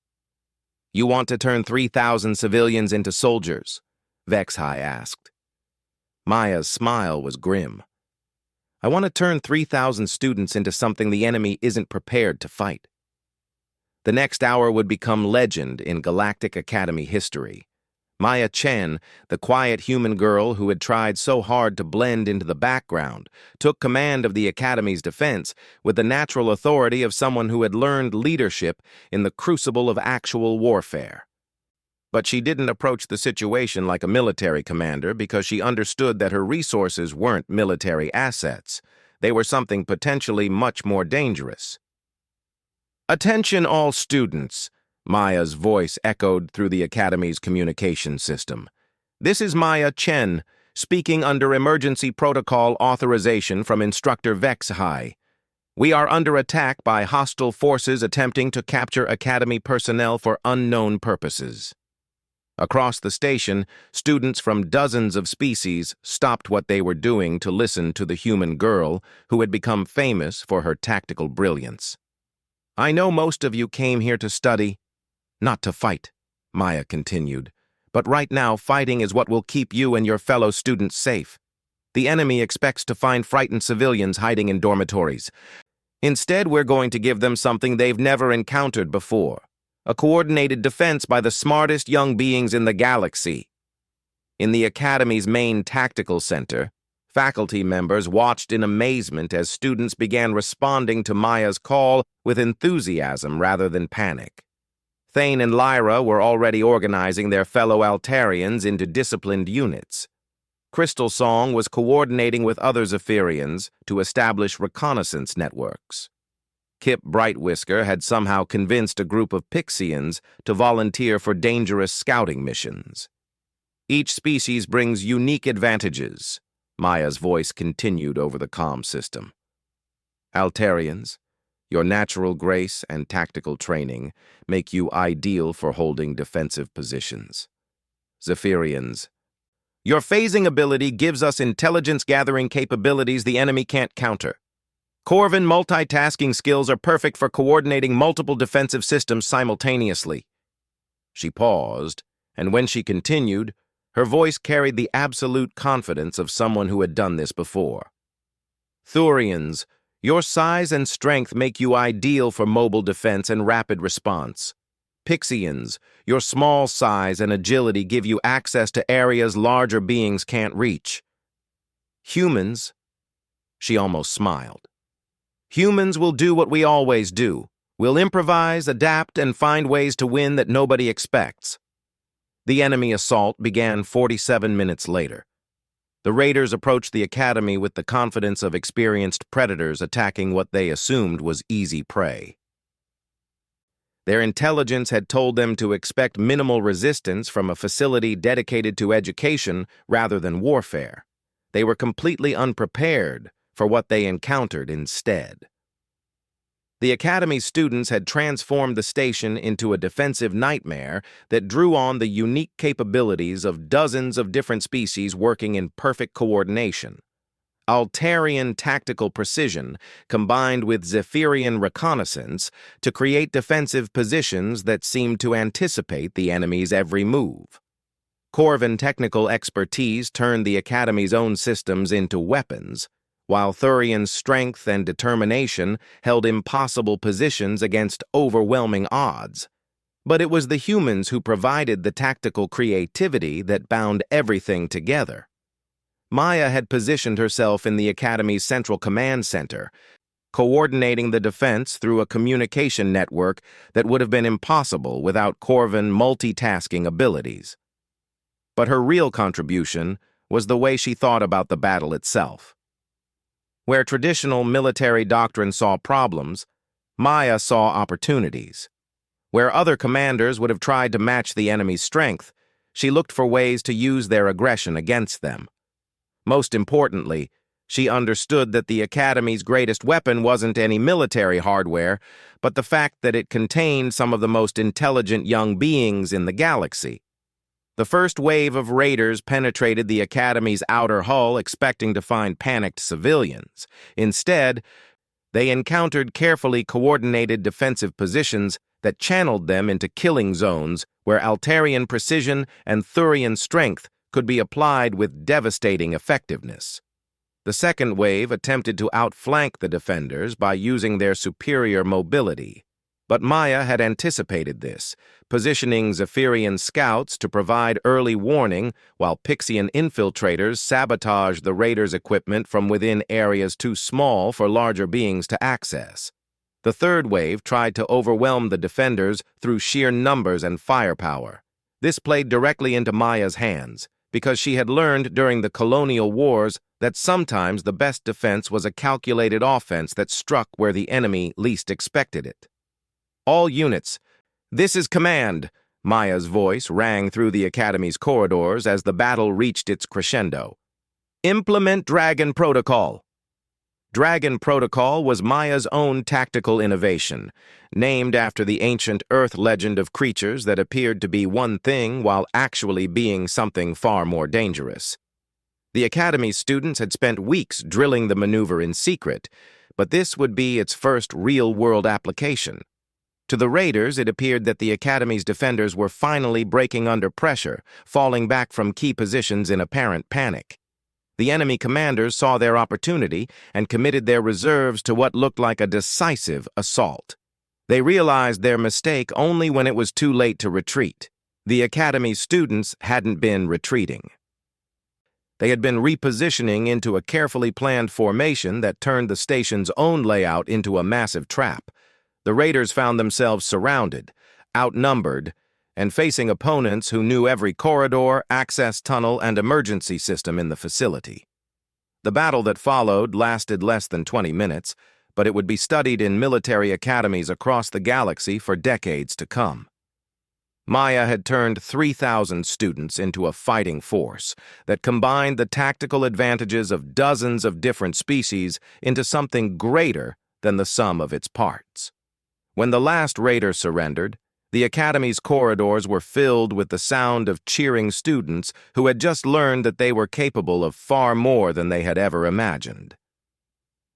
"You want to turn 3,000 civilians into soldiers?" Vex High asked. Maya's smile was grim. "I want to turn 3,000 students into something the enemy isn't prepared to fight." The next hour would become legend in Galactic Academy history. Maya Chen, the quiet human girl who had tried so hard to blend into the background, took command of the Academy's defense with the natural authority of someone who had learned leadership in the crucible of actual warfare. But she didn't approach the situation like a military commander because she understood that her resources weren't military assets. They were something potentially much more dangerous. "Attention all students," Maya's voice echoed through the Academy's communication system. "This is Maya Chen, speaking under emergency protocol authorization from Instructor Vex High. We are under attack by hostile forces attempting to capture Academy personnel for unknown purposes." Across the station, students from dozens of species stopped what they were doing to listen to the human girl who had become famous for her tactical brilliance. "I know most of you came here to study, not to fight," Maya continued. "But right now, fighting is what will keep you and your fellow students safe. The enemy expects to find frightened civilians hiding in dormitories. Instead, we're going to give them something they've never encountered before. A coordinated defense by the smartest young beings in the galaxy." In the Academy's main tactical center, faculty members watched in amazement as students began responding to Maya's call with enthusiasm rather than panic. Thane and Lyra were already organizing their fellow Altarians into disciplined units. Crystal Song was coordinating with other Zephyrians to establish reconnaissance networks. Kip Brightwhisker had somehow convinced a group of Pixians to volunteer for dangerous scouting missions. "Each species brings unique advantages," Maya's voice continued over the comm system. "Altarians, your natural grace and tactical training make you ideal for holding defensive positions. Zephyrians, your phasing ability gives us intelligence-gathering capabilities the enemy can't counter. Corvin multitasking skills are perfect for coordinating multiple defensive systems simultaneously." She paused, And when she continued, her voice carried the absolute confidence of someone who had done this before. Thurians, your size and strength make you ideal for mobile defense and rapid response. Pixians, your small size and agility give you access to areas larger beings can't reach. Humans, she almost smiled. Humans will do what we always do. We'll improvise, adapt, and find ways to win that nobody expects. The enemy assault began 47 minutes later. The raiders approached the academy with the confidence of experienced predators attacking what they assumed was easy prey. Their intelligence had told them to expect minimal resistance from a facility dedicated to education rather than warfare. They were completely unprepared for what they encountered instead. The academy students had transformed the station into a defensive nightmare that drew on the unique capabilities of dozens of different species working in perfect coordination. Altarian tactical precision combined with Zephyrian reconnaissance to create defensive positions that seemed to anticipate the enemy's every move. Corvan technical expertise turned the Academy's own systems into weapons, while Thurian's strength and determination held impossible positions against overwhelming odds. But it was the humans who provided the tactical creativity that bound everything together. Maya had positioned herself in the Academy's central command center, coordinating the defense through a communication network that would have been impossible without Corvan multitasking abilities. But her real contribution was the way she thought about the battle itself. Where traditional military doctrine saw problems, Maya saw opportunities. Where other commanders would have tried to match the enemy's strength, she looked for ways to use their aggression against them. Most importantly, she understood that the Academy's greatest weapon wasn't any military hardware, but the fact that it contained some of the most intelligent young beings in the galaxy. The first wave of raiders penetrated the Academy's outer hull expecting to find panicked civilians. Instead, they encountered carefully coordinated defensive positions that channeled them into killing zones where Altarian precision and Thurian strength could be applied with devastating effectiveness. The second wave attempted to outflank the defenders by using their superior mobility. But Maya had anticipated this, positioning Zephyrian scouts to provide early warning while Pixian infiltrators sabotaged the raiders' equipment from within areas too small for larger beings to access. The third wave tried to overwhelm the defenders through sheer numbers and firepower. This played directly into Maya's hands, because she had learned during the colonial wars that sometimes the best defense was a calculated offense that struck where the enemy least expected it. All units, this is command, Maya's voice rang through the Academy's corridors as the battle reached its crescendo. Implement Dragon Protocol. Dragon Protocol was Maya's own tactical innovation, named after the ancient Earth legend of creatures that appeared to be one thing while actually being something far more dangerous. The Academy's students had spent weeks drilling the maneuver in secret, but this would be its first real-world application. To the raiders, it appeared that the Academy's defenders were finally breaking under pressure, falling back from key positions in apparent panic. The enemy commanders saw their opportunity and committed their reserves to what looked like a decisive assault. They realized their mistake only when it was too late to retreat. The Academy's students hadn't been retreating. They had been repositioning into a carefully planned formation that turned the station's own layout into a massive trap. The raiders found themselves surrounded, outnumbered, and facing opponents who knew every corridor, access tunnel, and emergency system in the facility. The battle that followed lasted less than 20 minutes, but it would be studied in military academies across the galaxy for decades to come. Maya had turned 3,000 students into a fighting force that combined the tactical advantages of dozens of different species into something greater than the sum of its parts. When the last raider surrendered, the Academy's corridors were filled with the sound of cheering students who had just learned that they were capable of far more than they had ever imagined.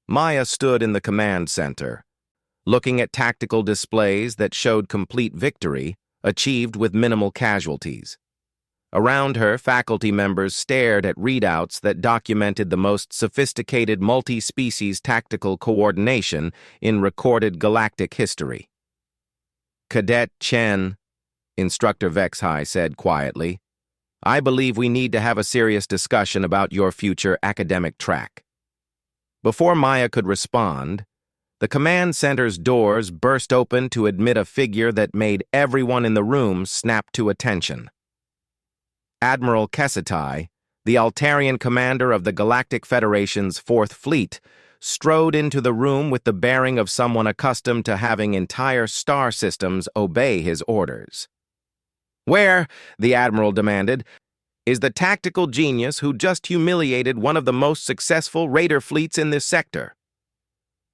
Maya stood in the command center, looking at tactical displays that showed complete victory, achieved with minimal casualties. Around her, faculty members stared at readouts that documented the most sophisticated multi-species tactical coordination in recorded galactic history. "Cadet Chen," Instructor Vexhai said quietly, "I believe we need to have a serious discussion about your future academic track." Before Maya could respond, the command center's doors burst open to admit a figure that made everyone in the room snap to attention. Admiral Kessitai, the Altarian commander of the Galactic Federation's Fourth Fleet, strode into the room with the bearing of someone accustomed to having entire star systems obey his orders. "Where," the Admiral demanded, "is the tactical genius who just humiliated one of the most successful raider fleets in this sector?"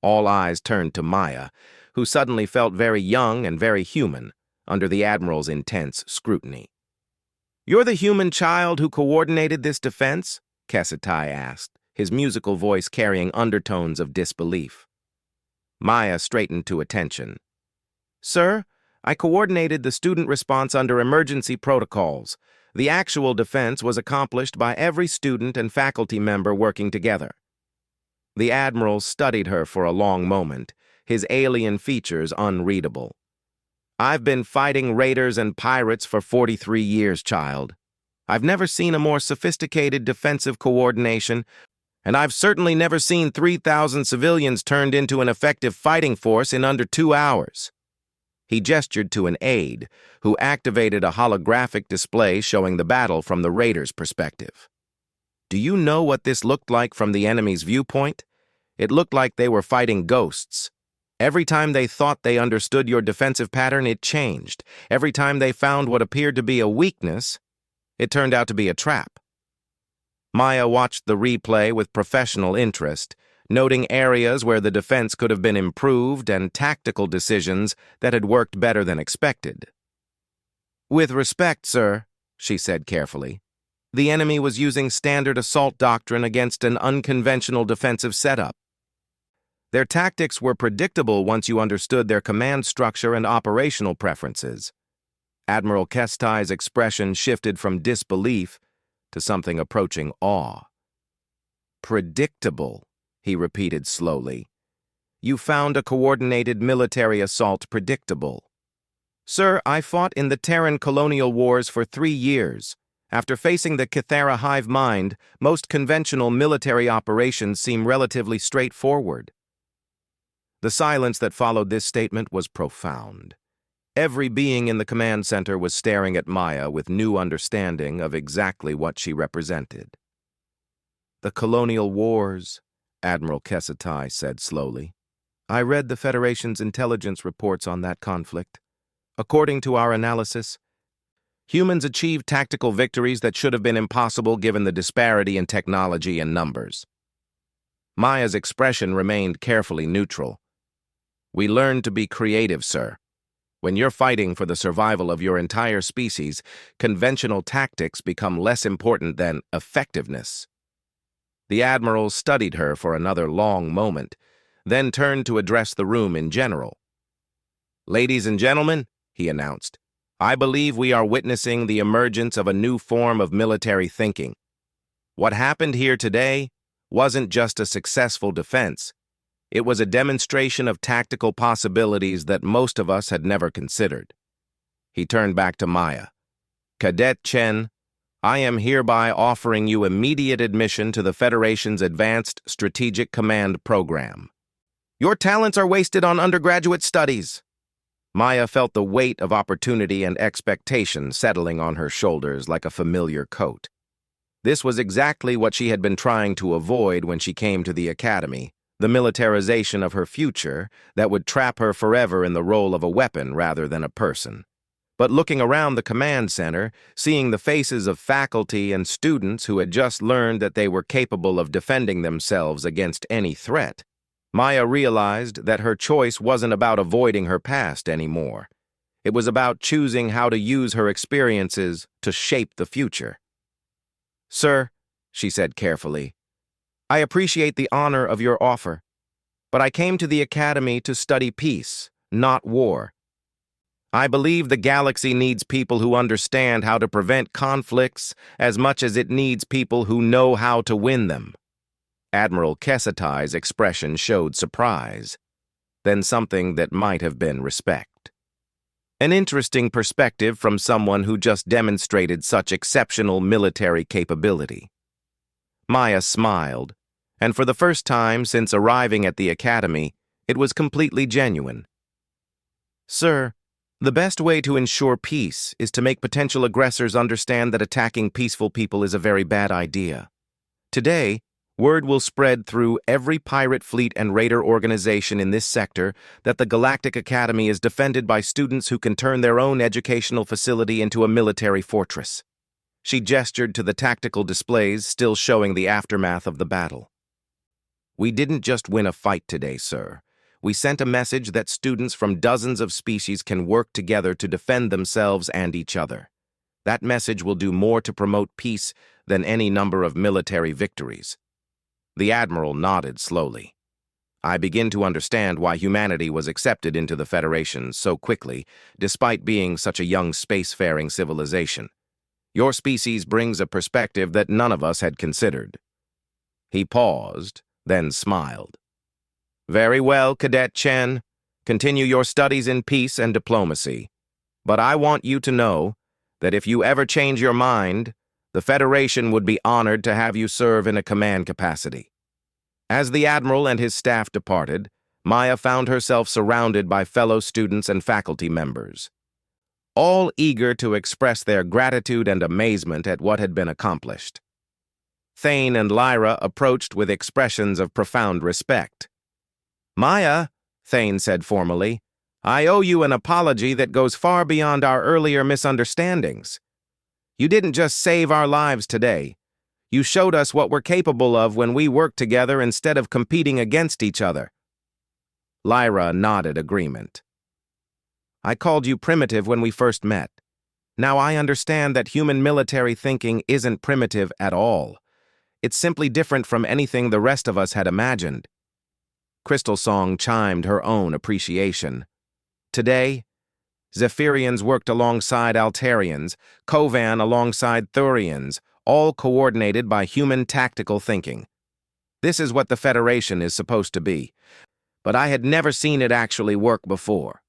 All eyes turned to Maya, who suddenly felt very young and very human under the Admiral's intense scrutiny. "You're the human child who coordinated this defense?" Kessitai asked, his musical voice carrying undertones of disbelief. Maya straightened to attention. "Sir, I coordinated the student response under emergency protocols. The actual defense was accomplished by every student and faculty member working together." The Admiral studied her for a long moment, his alien features unreadable. "I've been fighting raiders and pirates for 43 years, child. I've never seen a more sophisticated defensive coordination, and I've certainly never seen 3,000 civilians turned into an effective fighting force in under 2 hours. He gestured to an aide, who activated a holographic display showing the battle from the raiders' perspective. "Do you know what this looked like from the enemy's viewpoint? It looked like they were fighting ghosts. Every time they thought they understood your defensive pattern, it changed. Every time they found what appeared to be a weakness, it turned out to be a trap." Maya watched the replay with professional interest, noting areas where the defense could have been improved and tactical decisions that had worked better than expected. "With respect, sir," she said carefully, "the enemy was using standard assault doctrine against an unconventional defensive setup. Their tactics were predictable once you understood their command structure and operational preferences." Admiral Kestai's expression shifted from disbelief to something approaching awe. "Predictable," he repeated slowly. "You found a coordinated military assault predictable." "Sir, I fought in the Terran colonial wars for 3 years. After facing the Kythera hive mind, most conventional military operations seem relatively straightforward." The silence that followed this statement was profound. Every being in the command center was staring at Maya with new understanding of exactly what she represented. "The colonial wars," Admiral Kessitai said slowly. "I read the Federation's intelligence reports on that conflict. According to our analysis, humans achieved tactical victories that should have been impossible given the disparity in technology and numbers." Maya's expression remained carefully neutral. "We learned to be creative, sir. When you're fighting for the survival of your entire species, conventional tactics become less important than effectiveness." The Admiral studied her for another long moment, then turned to address the room in general. "Ladies and gentlemen," he announced, "I believe we are witnessing the emergence of a new form of military thinking. What happened here today wasn't just a successful defense. It was a demonstration of tactical possibilities that most of us had never considered." He turned back to Maya. "Cadet Chen, I am hereby offering you immediate admission to the Federation's Advanced Strategic Command Program. Your talents are wasted on undergraduate studies." Maya felt the weight of opportunity and expectation settling on her shoulders like a familiar coat. This was exactly what she had been trying to avoid when she came to the academy, the militarization of her future that would trap her forever in the role of a weapon rather than a person. But looking around the command center, seeing the faces of faculty and students who had just learned that they were capable of defending themselves against any threat, Maya realized that her choice wasn't about avoiding her past anymore. It was about choosing how to use her experiences to shape the future. "Sir," she said carefully, "I appreciate the honor of your offer, but I came to the academy to study peace, not war." I believe the galaxy needs people who understand how to prevent conflicts as much as it needs people who know how to win them. Admiral Kesatai's expression showed surprise, then something that might have been respect. An interesting perspective from someone who just demonstrated such exceptional military capability. Maya smiled, and for the first time since arriving at the academy, it was completely genuine. Sir, the best way to ensure peace is to make potential aggressors understand that attacking peaceful people is a very bad idea. Today, word will spread through every pirate fleet and raider organization in this sector that the Galactic Academy is defended by students who can turn their own educational facility into a military fortress. She gestured to the tactical displays still showing the aftermath of the battle. We didn't just win a fight today, sir. We sent a message that students from dozens of species can work together to defend themselves and each other. That message will do more to promote peace than any number of military victories. The Admiral nodded slowly. I begin to understand why humanity was accepted into the Federation so quickly, despite being such a young spacefaring civilization. Your species brings a perspective that none of us had considered. He paused, then smiled. Very well, Cadet Chen. Continue your studies in peace and diplomacy. But I want you to know that if you ever change your mind, the Federation would be honored to have you serve in a command capacity. As the Admiral and his staff departed, Maya found herself surrounded by fellow students and faculty members, all eager to express their gratitude and amazement at what had been accomplished. Thane and Lyra approached with expressions of profound respect. Maya, Thane said formally, I owe you an apology that goes far beyond our earlier misunderstandings. You didn't just save our lives today. You showed us what we're capable of when we work together instead of competing against each other. Lyra nodded agreement. I called you primitive when we first met. Now I understand that human military thinking isn't primitive at all. It's simply different from anything the rest of us had imagined. Crystal Song chimed her own appreciation. Today, Zephyrians worked alongside Altarians, Kovan alongside Thurians, all coordinated by human tactical thinking. This is what the Federation is supposed to be, but I had never seen it actually work before.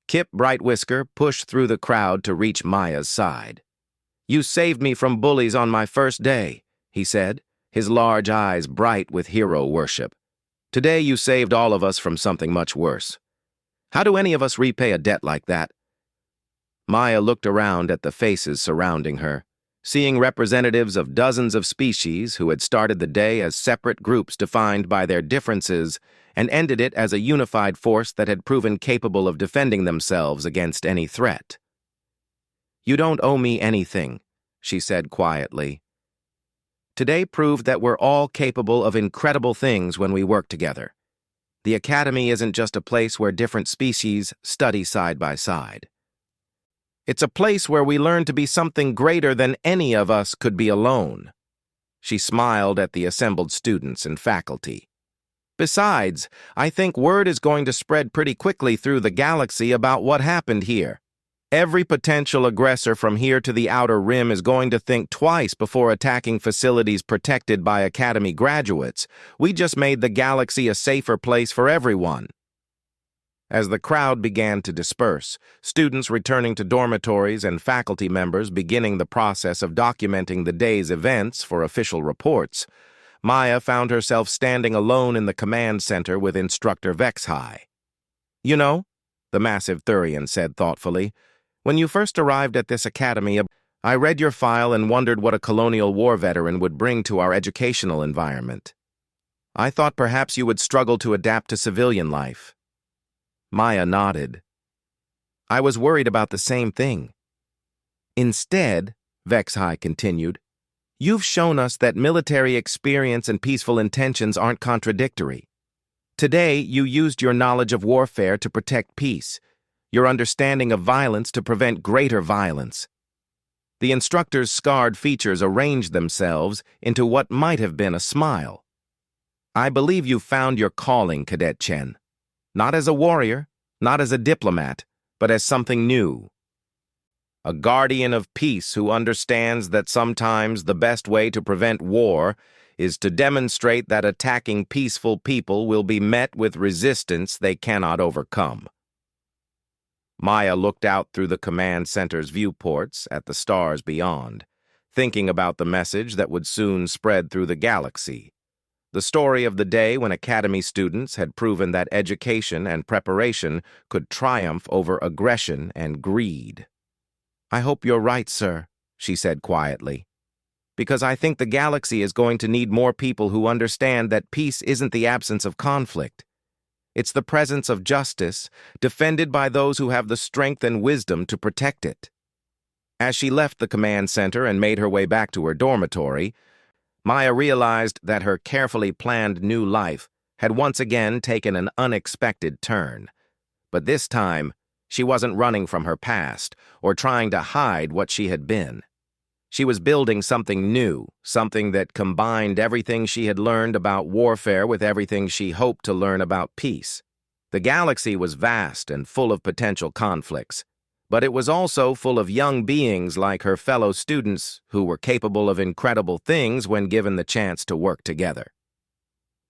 Kip Brightwhisker pushed through the crowd to reach Maya's side. You saved me from bullies on my first day, he said, his large eyes bright with hero worship. Today you saved all of us from something much worse. How do any of us repay a debt like that? Maya looked around at the faces surrounding her, seeing representatives of dozens of species who had started the day as separate groups defined by their differences and ended it as a unified force that had proven capable of defending themselves against any threat. You don't owe me anything, she said quietly. Today proved that we're all capable of incredible things when we work together. The Academy isn't just a place where different species study side by side. It's a place where we learn to be something greater than any of us could be alone. She smiled at the assembled students and faculty. Besides, I think word is going to spread pretty quickly through the galaxy about what happened here. Every potential aggressor from here to the Outer Rim is going to think twice before attacking facilities protected by Academy graduates. We just made the galaxy a safer place for everyone. As the crowd began to disperse, students returning to dormitories and faculty members beginning the process of documenting the day's events for official reports, Maya found herself standing alone in the command center with Instructor Vexhai. You know, the massive Thurian said thoughtfully, when you first arrived at this academy, I read your file and wondered what a colonial war veteran would bring to our educational environment. I thought perhaps you would struggle to adapt to civilian life. Maya nodded. I was worried about the same thing. Instead, Vexhai continued, you've shown us that military experience and peaceful intentions aren't contradictory. Today, you used your knowledge of warfare to protect peace, your understanding of violence to prevent greater violence. The instructor's scarred features arranged themselves into what might have been a smile. I believe you found your calling, Cadet Chen. Not as a warrior, not as a diplomat, but as something new. A guardian of peace who understands that sometimes the best way to prevent war is to demonstrate that attacking peaceful people will be met with resistance they cannot overcome. Maya looked out through the command center's viewports at the stars beyond, thinking about the message that would soon spread through the galaxy. The story of the day when Academy students had proven that education and preparation could triumph over aggression and greed. "I hope you're right, sir," she said quietly, "because I think the galaxy is going to need more people who understand that peace isn't the absence of conflict. It's the presence of justice, defended by those who have the strength and wisdom to protect it." As she left the command center and made her way back to her dormitory, Maya realized that her carefully planned new life had once again taken an unexpected turn. But this time, she wasn't running from her past or trying to hide what she had been. She was building something new, something that combined everything she had learned about warfare with everything she hoped to learn about peace. The galaxy was vast and full of potential conflicts, but it was also full of young beings like her fellow students who were capable of incredible things when given the chance to work together.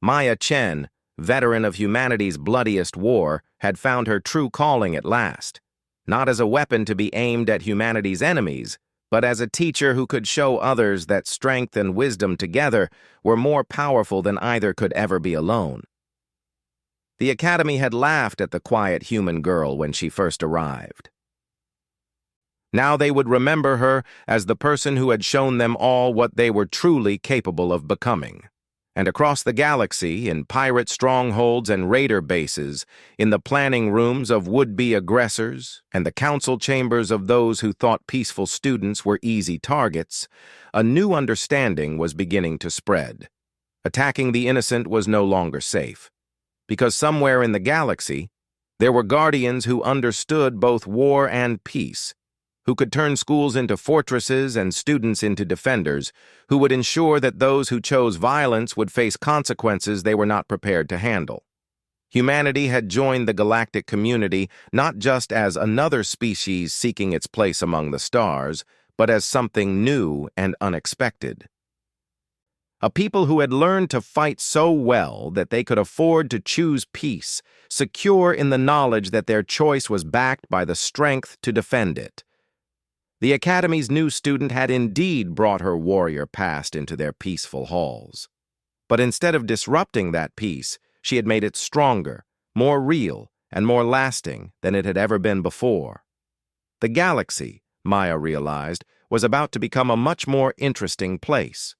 Maya Chen, veteran of humanity's bloodiest war, had found her true calling at last, not as a weapon to be aimed at humanity's enemies, but as a teacher who could show others that strength and wisdom together were more powerful than either could ever be alone. The Academy had laughed at the quiet human girl when she first arrived. Now they would remember her as the person who had shown them all what they were truly capable of becoming. And across the galaxy, in pirate strongholds and raider bases, in the planning rooms of would-be aggressors, and the council chambers of those who thought peaceful students were easy targets, a new understanding was beginning to spread. Attacking the innocent was no longer safe, because somewhere in the galaxy, there were guardians who understood both war and peace, who could turn schools into fortresses and students into defenders, who would ensure that those who chose violence would face consequences they were not prepared to handle. Humanity had joined the galactic community not just as another species seeking its place among the stars, but as something new and unexpected. A people who had learned to fight so well that they could afford to choose peace, secure in the knowledge that their choice was backed by the strength to defend it. The Academy's new student had indeed brought her warrior past into their peaceful halls. But instead of disrupting that peace, she had made it stronger, more real, and more lasting than it had ever been before. The galaxy, Maya realized, was about to become a much more interesting place.